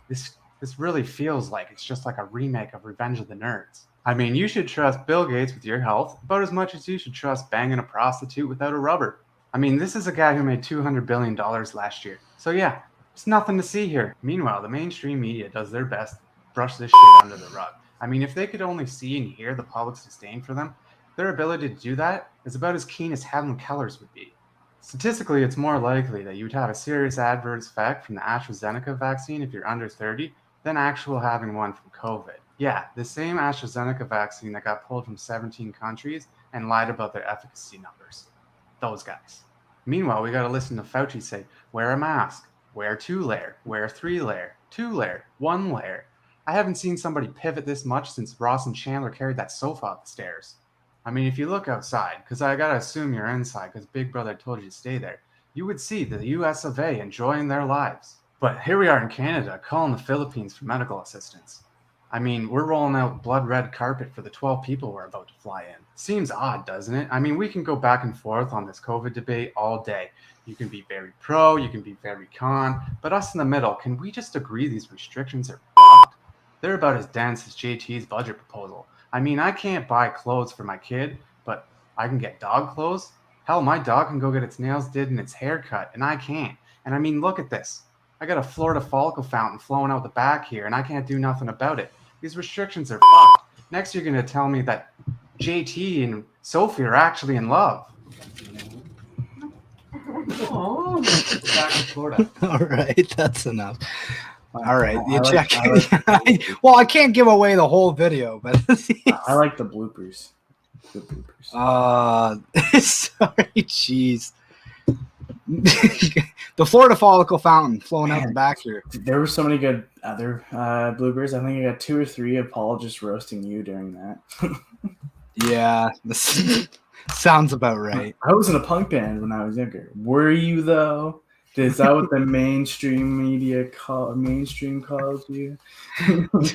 This really feels like it's just like a remake of Revenge of the Nerds. I mean, you should trust Bill Gates with your health about as much as you should trust banging a prostitute without a rubber. I mean, this is a guy who made $200 billion last year. So yeah, there's nothing to see here. Meanwhile, the mainstream media does their best to brush this shit under the rug. I mean, if they could only see and hear the public's disdain for them, their ability to do that is about as keen as Helen Keller's would be. Statistically, it's more likely that you would have a serious adverse effect from the AstraZeneca vaccine if you're under 30 than actual having one from COVID. Yeah, the same AstraZeneca vaccine that got pulled from 17 countries and lied about their efficacy numbers. Those guys. Meanwhile, we gotta listen to Fauci say, wear a mask, wear 2-layer, wear 3-layer, 2-layer, 1-layer. I haven't seen somebody pivot this much since Ross and Chandler carried that sofa up the stairs. I mean, if you look outside, because I gotta assume you're inside because Big Brother told you to stay there, you would see the US of A enjoying their lives. But here we are in Canada calling the Philippines for medical assistance. I mean, we're rolling out blood red carpet for the 12 people we're about to fly in. Seems odd, doesn't it? I mean, we can go back and forth on this COVID debate all day. You can be very pro, you can be very con, but us in the middle, can we just agree these restrictions are fucked? They're about as dense as JT's budget proposal. I mean, I can't buy clothes for my kid, but I can get dog clothes. Hell, my dog can go get its nails did and its hair cut, and I can't. And I mean, look at this. I got a Florida follicle fountain flowing out the back here, and I can't do nothing about it. These restrictions are fucked. Next, you're going to tell me that JT and Sophie are actually in love. Oh, back in Florida. All right, that's enough. All right, you I check. like Well, I can't give away the whole video, but I like the bloopers. The bloopers. sorry, jeez. The Florida follicle fountain flowing out the back here. There were so many good other bloopers. I think I got 2 or 3 of Paul just roasting you during that. Yeah, this sounds about right. I was in a punk band when I was younger. Were you though? Is that what the mainstream media calls you? It's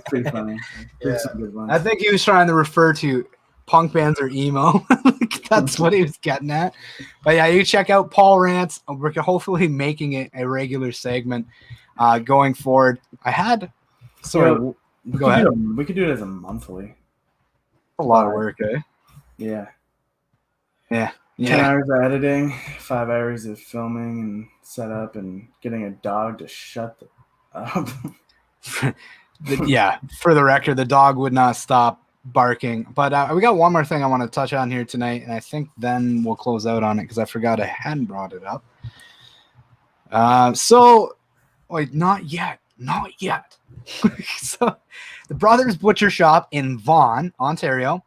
pretty funny. There's some good ones. I think he was trying to refer to punk bands or emo. That's what he was getting at. But yeah, you check out Paul Rants. We're hopefully making it a regular segment going forward. Go ahead. We could do it as a monthly. A lot of work, eh? Yeah. Yeah. 10 hours of editing, 5 hours of filming and setup, and getting a dog to shut up. Yeah, for the record, the dog would not stop barking. But we got one more thing I want to touch on here tonight, and I think then we'll close out on it because I forgot I hadn't brought it up. Not yet. So the Brothers Butcher Shop in Vaughan, Ontario,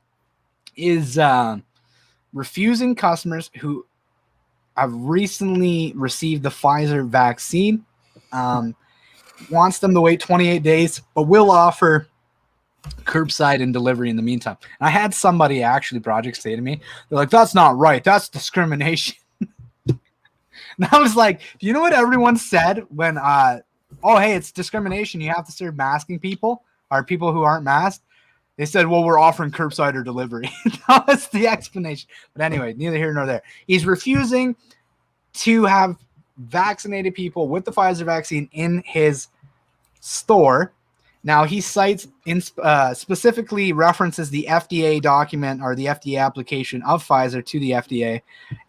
is refusing customers who have recently received the Pfizer vaccine. Wants them to wait 28 days, but will offer curbside and delivery in the meantime. And I had somebody actually, Project, say to me, they're like, that's not right. That's discrimination. And I was like, do you know what everyone said when, oh, hey, it's discrimination. You have to start masking people or people who aren't masked. They said, well, we're offering curbside or delivery. That was the explanation. But anyway, neither here nor there. He's refusing to have vaccinated people with the Pfizer vaccine in his store. Now, he cites specifically references the FDA document or the FDA application of Pfizer to the FDA.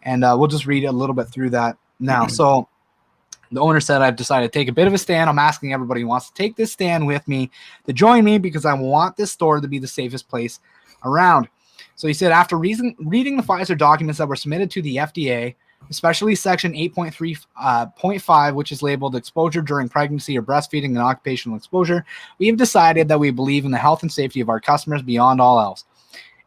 And we'll just read a little bit through that now. So the owner said, I've decided to take a bit of a stand. I'm asking everybody who wants to take this stand with me to join me because I want this store to be the safest place around. So he said, after reading the Pfizer documents that were submitted to the FDA, especially section 8.3.5, which is labeled exposure during pregnancy or breastfeeding and occupational exposure, we have decided that we believe in the health and safety of our customers beyond all else.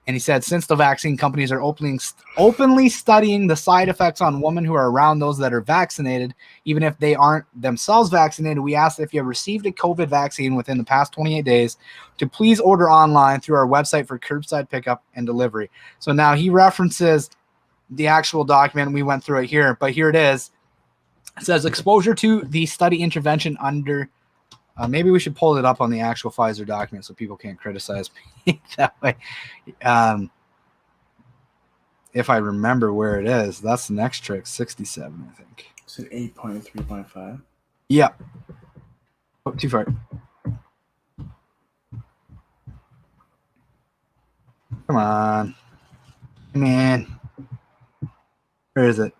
And he said, since the vaccine companies are openly studying the side effects on women who are around those that are vaccinated, even if they aren't themselves vaccinated, we ask if you have received a COVID vaccine within the past 28 days to please order online through our website for curbside pickup and delivery. So now he references the actual document. We went through it here, but here it is. It says exposure to the study intervention under maybe we should pull it up on the actual Pfizer document so people can't criticize me that way. If I remember where it is, that's the next trick. 67, I think. Is it 8.3.5? Yeah. Oh, too far. Come on. Man. Where is it?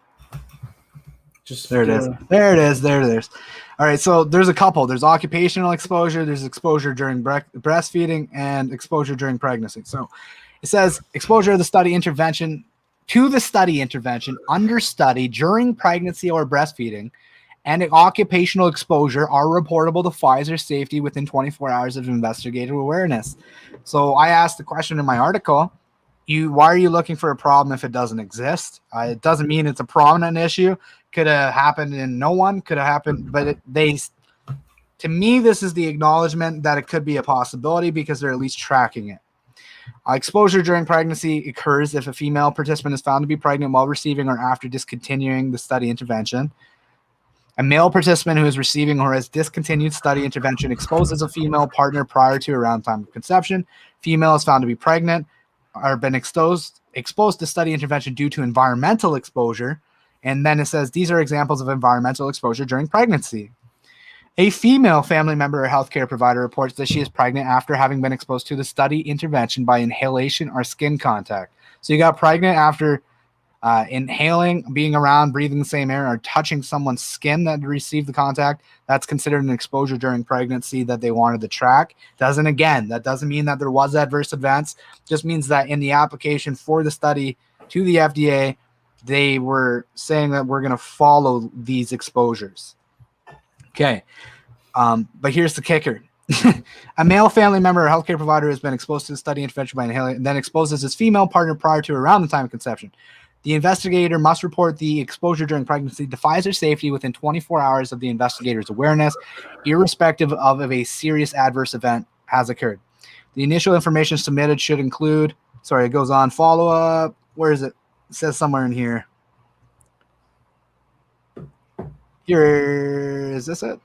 Just there it is. There it is. There it is. All right. So there's a couple. There's occupational exposure. There's exposure during breastfeeding and exposure during pregnancy. So it says exposure to the study intervention under study during pregnancy or breastfeeding and occupational exposure are reportable to Pfizer safety within 24 hours of investigative awareness. So I asked the question in my article, why are you looking for a problem if it doesn't exist? It doesn't mean it's a prominent issue. Could have happened in no one, could have happened, but to me, this is the acknowledgement that it could be a possibility because they're at least tracking it. Exposure during pregnancy occurs if a female participant is found to be pregnant while receiving or after discontinuing the study intervention. A male participant who is receiving or has discontinued study intervention exposes a female partner prior to around time of conception. Female is found to be pregnant or been exposed to study intervention due to environmental exposure. And then it says these are examples of environmental exposure during pregnancy. A female family member or healthcare provider reports that she is pregnant after having been exposed to the study intervention by inhalation or skin contact. So you got pregnant after inhaling, being around, breathing the same air, or touching someone's skin that received the contact. That's considered an exposure during pregnancy that they wanted to track. That doesn't mean that there was adverse events. Just means that in the application for the study to the FDA, they were saying that we're going to follow these exposures. Okay. But here's the kicker. A male family member or healthcare provider has been exposed to the study intervention by inhaling and then exposes his female partner prior to around the time of conception. The investigator must report the exposure during pregnancy to Pfizer safety within 24 hours of the investigator's awareness, irrespective of if a serious adverse event has occurred. The initial information submitted should include, it goes on, follow-up. Where is it? It says somewhere in here. Here, is this it?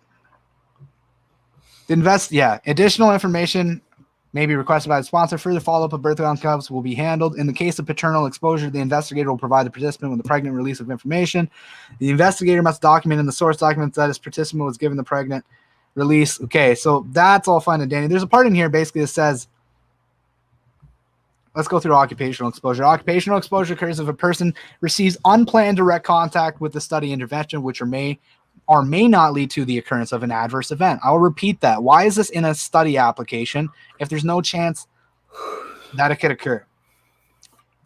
Additional information may be requested by the sponsor. Further follow-up of birth outcomes will be handled. In the case of paternal exposure, the investigator will provide the participant with the pregnant release of information. The investigator must document in the source documents that his participant was given the pregnant release. Okay, so that's all fine and dandy. There's a part in here basically that says, let's go through occupational exposure. Occupational exposure occurs if a person receives unplanned direct contact with the study intervention, which may or may not lead to the occurrence of an adverse event. I'll repeat that. Why is this in a study application if there's no chance that it could occur?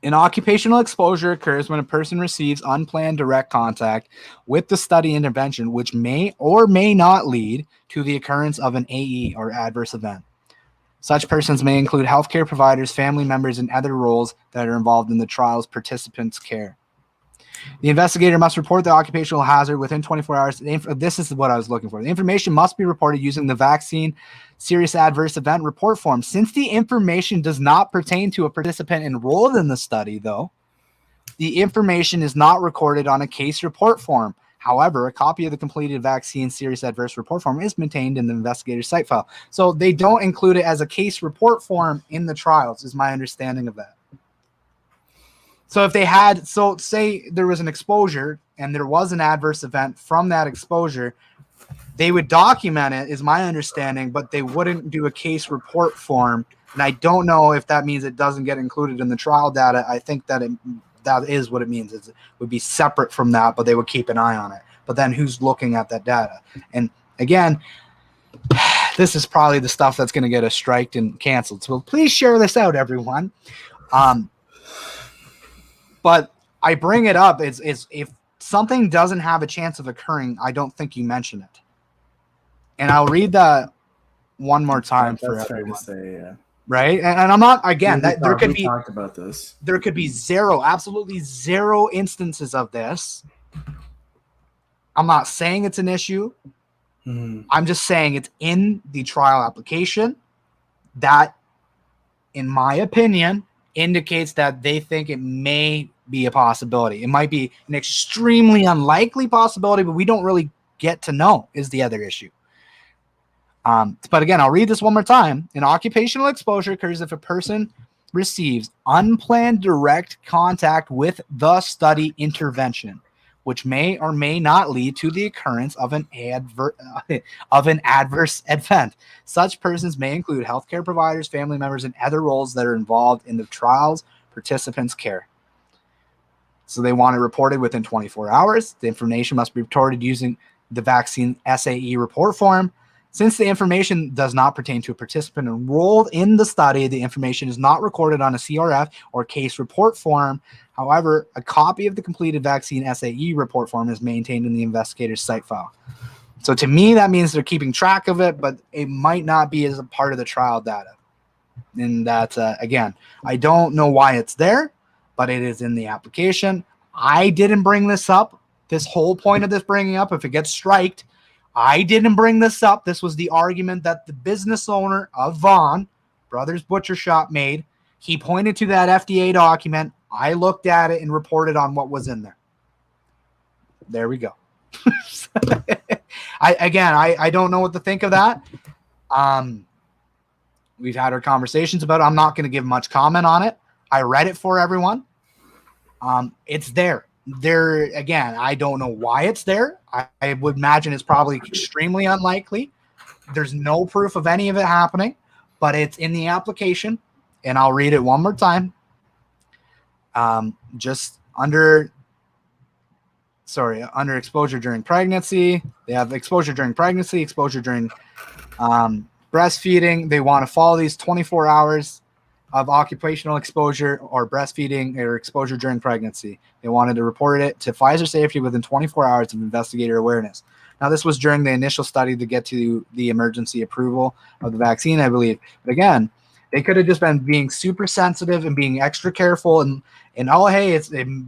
An occupational exposure occurs when a person receives unplanned direct contact with the study intervention, which may or may not lead to the occurrence of an AE or adverse event. Such persons may include healthcare providers, family members, and other roles that are involved in the trial's participants' care. The investigator must report the occupational hazard within 24 hours. This is what I was looking for. The information must be reported using the vaccine serious adverse event report form. Since the information does not pertain to a participant enrolled in the study, though, the information is not recorded on a case report form. However, a copy of the completed vaccine serious adverse report form is maintained in the investigator's site file. So they don't include it as a case report form in the trials, is my understanding of that. So if they had, so say there was an exposure and there was an adverse event from that exposure, they would document it, is my understanding, but they wouldn't do a case report form. And I don't know if that means it doesn't get included in the trial data. I think that that is what it means. It would be separate from that, but they would keep an eye on it. But then who's looking at that data? And again, this is probably the stuff that's going to get us striked and canceled. So please share this out, everyone. But I bring it up. It's if something doesn't have a chance of occurring, I don't think you mention it. And I'll read that one more time for everyone. Fair to say, yeah. Right, and I'm not again. That there could be talked about this. There could be absolutely zero instances of this. I'm not saying it's an issue. Mm-hmm. I'm just saying it's in the trial application. That, in my opinion, indicates that they think it may be a possibility. It might be an extremely unlikely possibility, but we don't really get to know is the other issue. But again, I'll read this one more time. An occupational exposure occurs if a person receives unplanned direct contact with the study intervention, which may or may not lead to the occurrence of an adverse event. Such persons may include healthcare providers, family members, and other roles that are involved in the trial's participants' care. So they want it reported within 24 hours. The information must be reported using the vaccine SAE report form. Since the information does not pertain to a participant enrolled in the study, the information is not recorded on a CRF or case report form. However, a copy of the completed vaccine SAE report form is maintained in the investigator's site file. So to me, that means they're keeping track of it, but it might not be as a part of the trial data. And that's, again, I don't know why it's there, but it is in the application. I didn't bring this up. This whole point of this bringing up, if it gets striked, I didn't bring this up. This was the argument that the business owner of Vaughn Brothers Butcher Shop made. He pointed to that FDA document. I looked at it and reported on what was in there. There we go. I don't know what to think of that. We've had our conversations about it. I'm not going to give much comment on it. I read it for everyone. It's there. There again, I don't know why it's there. I would imagine it's probably extremely unlikely. There's no proof of any of it happening, but it's in the application, and I'll read it one more time. Just under exposure during pregnancy. They have exposure during pregnancy, exposure during breastfeeding. They want to follow these 24 hours of occupational exposure or breastfeeding or exposure during pregnancy. They wanted to report it to Pfizer Safety within 24 hours of investigator awareness. Now, this was during the initial study to get to the emergency approval of the vaccine, I believe. But again, they could have just been being super sensitive and being extra careful and oh, hey,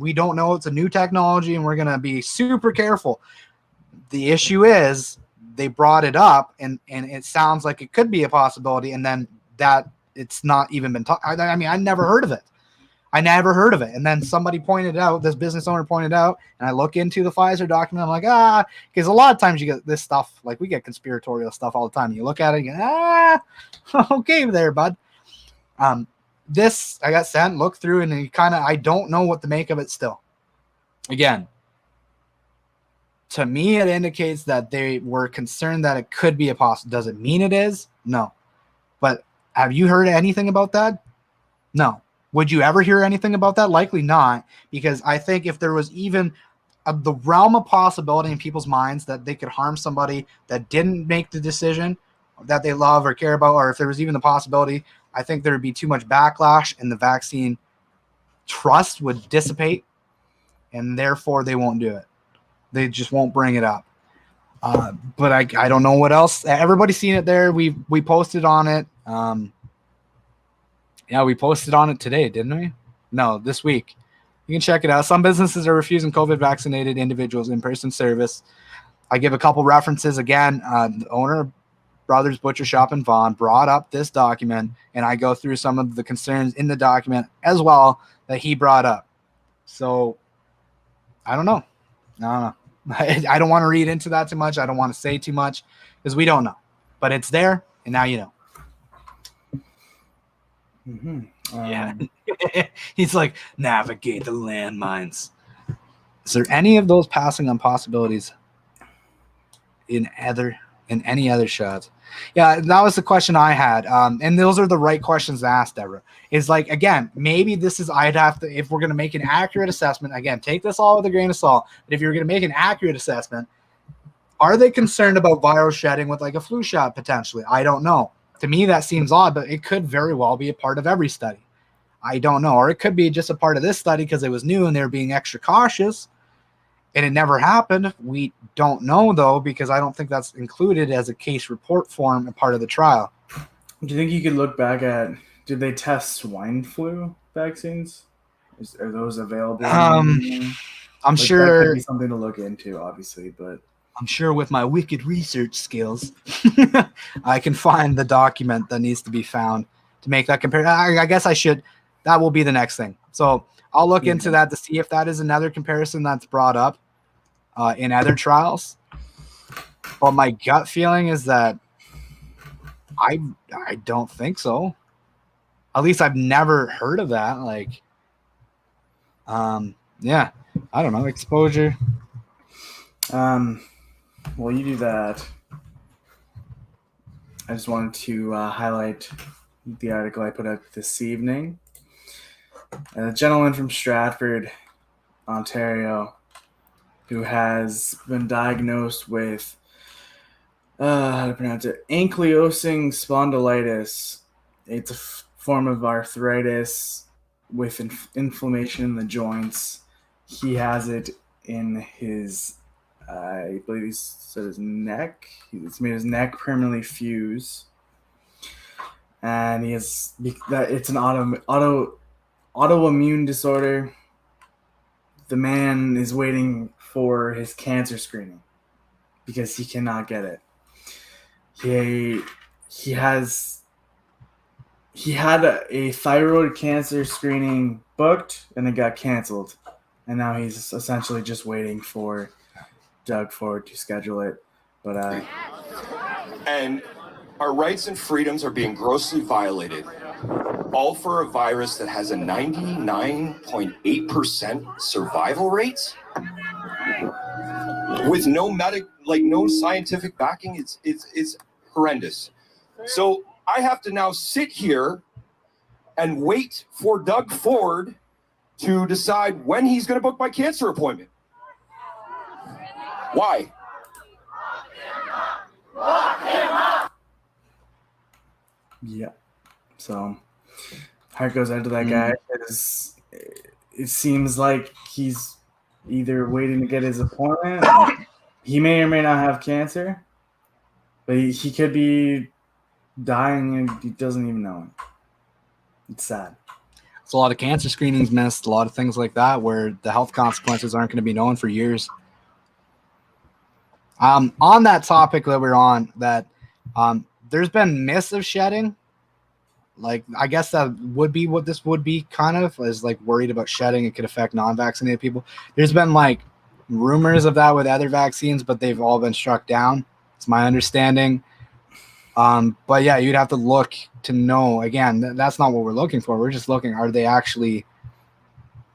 we don't know, it's a new technology and we're going to be super careful. The issue is they brought it up and it sounds like it could be a possibility, and then that it's not even been talked. I mean, I never heard of it. And then somebody pointed out, this business owner pointed out, and I look into the Pfizer document. I'm like, because a lot of times you get this stuff, like we get conspiratorial stuff all the time. You look at it, you go, okay there, bud. This I got sent, looked through, and I don't know what to make of it still. Again, to me, it indicates that they were concerned that it could be a possibility. Does it mean it is? No. But have you heard anything about that? No. Would you ever hear anything about that? Likely not, because I think if there was even the realm of possibility in people's minds that they could harm somebody that didn't make the decision that they love or care about, or if there was even the possibility, I think there would be too much backlash and the vaccine trust would dissipate, and therefore they won't do it. They just won't bring it up. But I don't know what else. Everybody's seen it there. We posted on it. Yeah, we posted on it today, didn't we? No, this week. You can check it out. Some businesses are refusing COVID vaccinated individuals in-person service. I give a couple references. Again, the owner of Brothers Butcher Shop in Vaughan brought up this document, and I go through some of the concerns in the document as well that he brought up. So I don't know. I don't want to read into that too much. I don't want to say too much because we don't know. But it's there, and now you know. Mm-hmm. Yeah. He's like, navigate the landmines. Is there any of those passing on possibilities in any other shots? Yeah, that was the question I had. And those are the right questions to ask, Deborah. Is like, again, maybe this is, I'd have to, if we're going to make an accurate assessment, again, take this all with a grain of salt. But if you're going to make an accurate assessment, are they concerned about viral shedding with like a flu shot potentially? I don't know. To me, that seems odd, but it could very well be a part of every study. I don't know. Or it could be just a part of this study because it was new and they're being extra cautious and it never happened. We don't know, though, because I don't think that's included as a case report form, a part of the trial. Do you think you could look back at, did they test swine flu vaccines? Are those available? I'm That sure could be something to look into, obviously, but I'm sure with my wicked research skills, I can find the document that needs to be found to make that comparison. I guess I should. That will be the next thing. So I'll look into that to see if that is another comparison that's brought up in other trials. But my gut feeling is that I don't think so. At least I've never heard of that. Like, yeah, I don't know, exposure. Well, you do that. I just wanted to highlight the article I put out this evening. A gentleman from Stratford, Ontario, who has been diagnosed with how to pronounce it, ankylosing spondylitis. It's a form of arthritis with inflammation in the joints. He has it in his, I believe he said his neck. It's made his neck permanently fuse, and he has that. It's an autoimmune disorder. The man is waiting for his cancer screening because he cannot get it. He had a thyroid cancer screening booked and it got canceled, and now he's essentially just waiting for Doug Ford to schedule it. But and our rights and freedoms are being grossly violated, all for a virus that has a 99.8% survival rate with no no scientific backing. It's horrendous. So I have to now sit here and wait for Doug Ford to decide when he's going to book my cancer appointment. Why? yeah, so heart goes out to that guy. It seems like he's either waiting to get his appointment. He may or may not have cancer, but he could be dying and he doesn't even know it. It's sad. It's a lot of cancer screenings missed, a lot of things like that where the health consequences aren't going to be known for years. On that topic that we're on, that there's been myths of shedding. Like, I guess that would be what this would be, kind of, is like worried about shedding. It could affect non-vaccinated people. There's been like rumors of that with other vaccines, but they've all been struck down. It's my understanding. But yeah, you'd have to look to know. Again, that's not what we're looking for. We're just looking, are they actually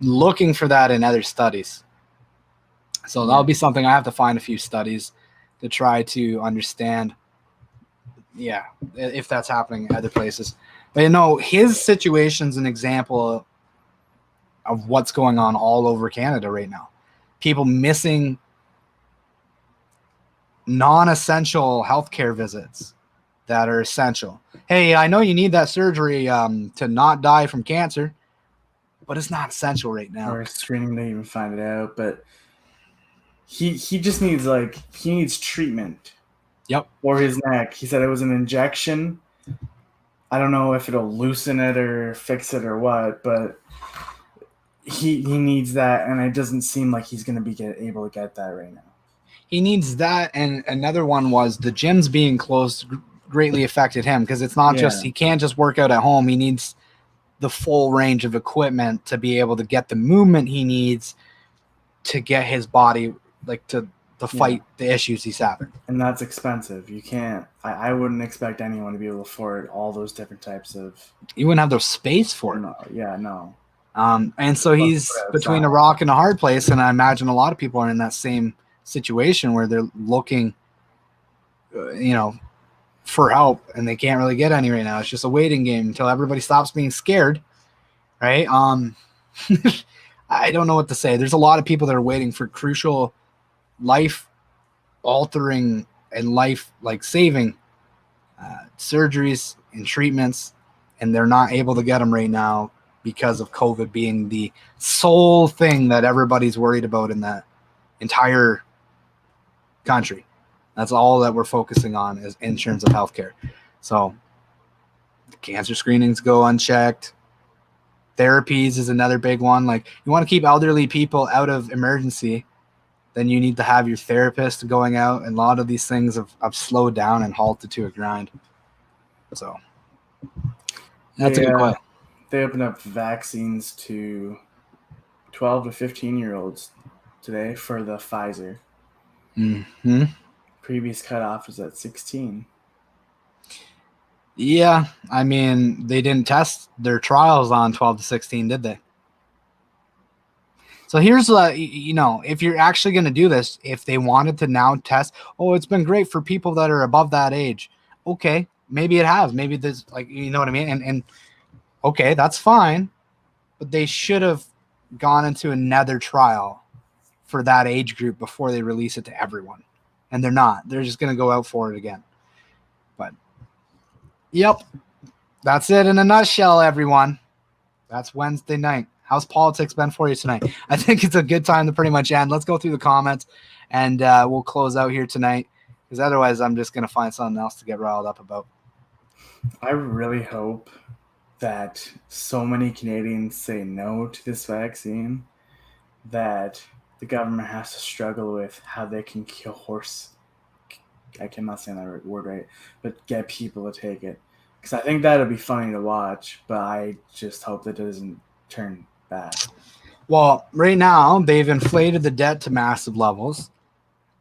looking for that in other studies? So that'll be something I have to find a few studies to try to understand. Yeah, if that's happening in other places. But you know, his situation's an example of what's going on all over Canada right now. People missing non-essential healthcare visits that are essential. Hey, I know you need that surgery to not die from cancer, but it's not essential right now. Or screening to even find it out. But he just needs he needs treatment. Yep. For his neck. He said it was an injection. I don't know if it'll loosen it or fix it or what, but he needs that, and it doesn't seem like he's going to be able to get that right now. He needs that, and another one was the gyms being closed greatly affected him, because it's not just, he can't just work out at home. He needs the full range of equipment to be able to get the movement he needs to get his body like to fight the issues he's having. And that's expensive. You can't, I wouldn't expect anyone to be able to afford all those different types of. You wouldn't have the space for it. No, yeah, no. And so he's between a rock and a hard place, and I imagine a lot of people are in that same situation where they're looking, for help, and they can't really get any right now. It's just a waiting game until everybody stops being scared, right? I don't know what to say. There's a lot of people that are waiting for crucial, life-altering and life-saving surgeries and treatments, and they're not able to get them right now because of COVID being the sole thing that everybody's worried about in that entire country. That's all that we're focusing on is in terms of healthcare. So the cancer screenings go unchecked. Therapies is another big one. Like, you want to keep elderly people out of emergency, then you need to have your therapist going out. And a lot of these things have slowed down and halted to a grind. So that's a good point. They opened up vaccines to 12 to 15-year-olds today for the Pfizer. Mm-hmm. Previous cutoff was at 16. Yeah, I mean, they didn't test their trials on 12 to 16, did they? So here's if you're actually going to do this, if they wanted to now test, it's been great for people that are above that age. Okay, maybe it has. Maybe there's you know what I mean? And okay, that's fine. But they should have gone into another trial for that age group before they release it to everyone. And they're not. They're just going to go out for it again. But, yep, that's it in a nutshell, everyone. That's Wednesday night. How's politics been for you tonight? I think it's a good time to pretty much end. Let's go through the comments, and we'll close out here tonight, because otherwise I'm just going to find something else to get riled up about. I really hope that so many Canadians say no to this vaccine that the government has to struggle with how they can I cannot say that word right, but get people to take it. Because I think that'll be funny to watch, but I just hope that it doesn't turn bad. Well, right now, they've inflated the debt to massive levels.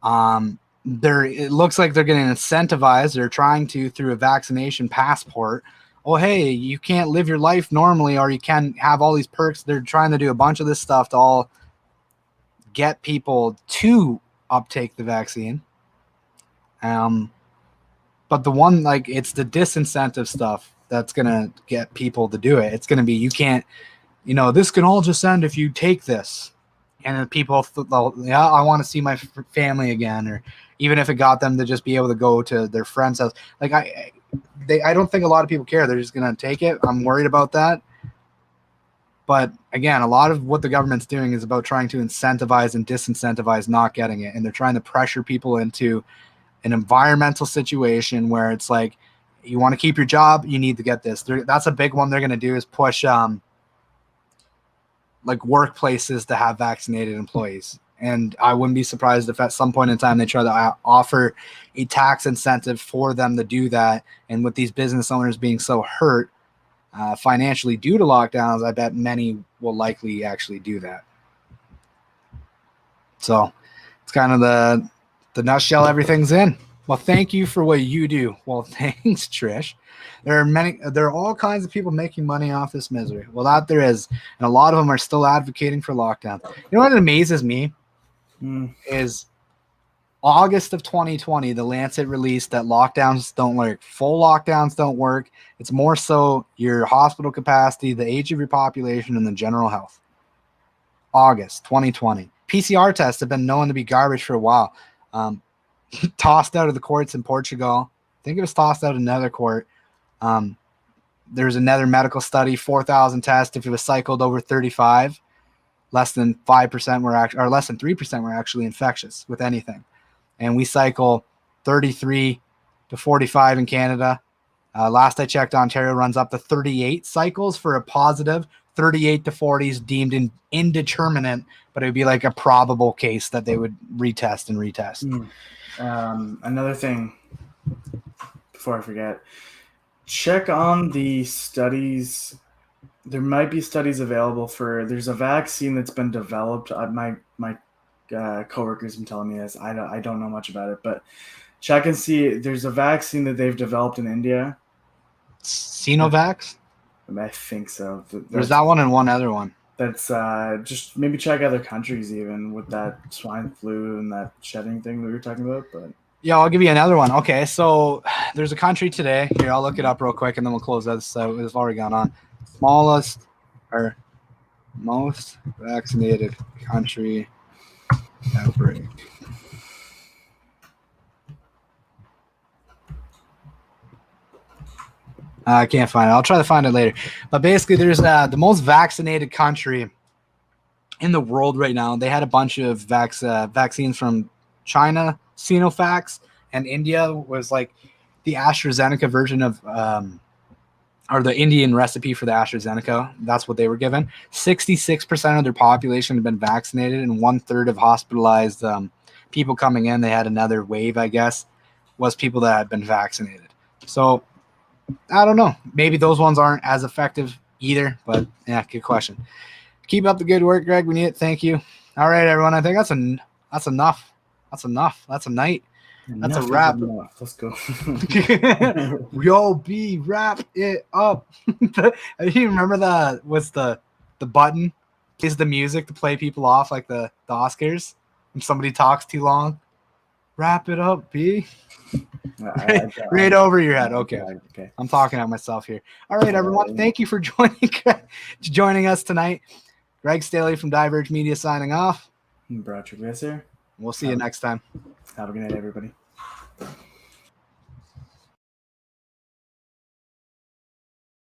It looks like they're getting incentivized. They're trying to, through a vaccination passport. Oh, hey, you can't live your life normally, or you can have all these perks. They're trying to do a bunch of this stuff to all get people to uptake the vaccine. But the one, it's the disincentive stuff that's going to get people to do it. It's going to be, you can't, this can all just end if you take this. And then people, I want to see my family again, or even if it got them to just be able to go to their friend's house. I don't think a lot of people care. They're just going to take it. I'm worried about that. But again, a lot of what the government's doing is about trying to incentivize and disincentivize not getting it. And they're trying to pressure people into an environmental situation where it's like, you want to keep your job, you need to get this. That's a big one they're going to do, is push workplaces to have vaccinated employees. And I wouldn't be surprised if at some point in time they try to offer a tax incentive for them to do that. And with these business owners being so hurt financially due to lockdowns, I bet many will likely actually do that. So it's kind of the nutshell everything's in. Well, thank you for what you do. Well, thanks, Trish. There are all kinds of people making money off this misery. Well, that there is. And a lot of them are still advocating for lockdown. You know what amazes me is August of 2020, the Lancet released that lockdowns don't work. Full lockdowns don't work. It's more so your hospital capacity, the age of your population, and the general health. August 2020. PCR tests have been known to be garbage for a while. Tossed out of the courts in Portugal. I think it was tossed out of another court. There's another medical study, 4,000 tests. If it was cycled over 35, less than 5% were actually, or less than 3% were actually infectious with anything. And we cycle 33 to 45 in Canada. Last I checked, Ontario runs up to 38 cycles for a positive, 38 to 40 is deemed indeterminate, but it would be like a probable case that they would retest and retest. Another thing, before I forget, check on the studies. There might be studies available there's a vaccine that's been developed. My coworker's been telling me this. I don't know much about it, but check and see. There's a vaccine that they've developed in India. Sinovac? I think so. There's that one and one other one. That's just maybe check other countries even with that swine flu and that shedding thing that we were talking about. But yeah, I'll give you another one. Okay, so there's a country today. Here, I'll look it up real quick and then we'll close this. It's already gone on. Smallest or most vaccinated country outbreak. I can't find it. I'll try to find it later. But basically, there's the most vaccinated country in the world right now. They had a bunch of vaccines from China, Sinovac, and India was like the AstraZeneca version of, or the Indian recipe for the AstraZeneca. That's what they were given. 66% of their population had been vaccinated, and 1/3 of hospitalized people coming in. They had another wave, I guess, was people that had been vaccinated. So I don't know. Maybe those ones aren't as effective either, but yeah, good question. Keep up the good work, Greg. We need it. Thank you. All right, everyone. I think that's enough. That's enough. That's a night. That's a wrap. Let's go. Yo, B, wrap it up. You remember the button is the music to play people off like the Oscars when somebody talks too long? Wrap it up, B. Right over your head. Okay. I'm talking at myself here. All right, everyone. Thank you for joining us tonight. Greg Staley from Diverge Media signing off. Brought you guys here. We'll see you next time. Have a good night, everybody.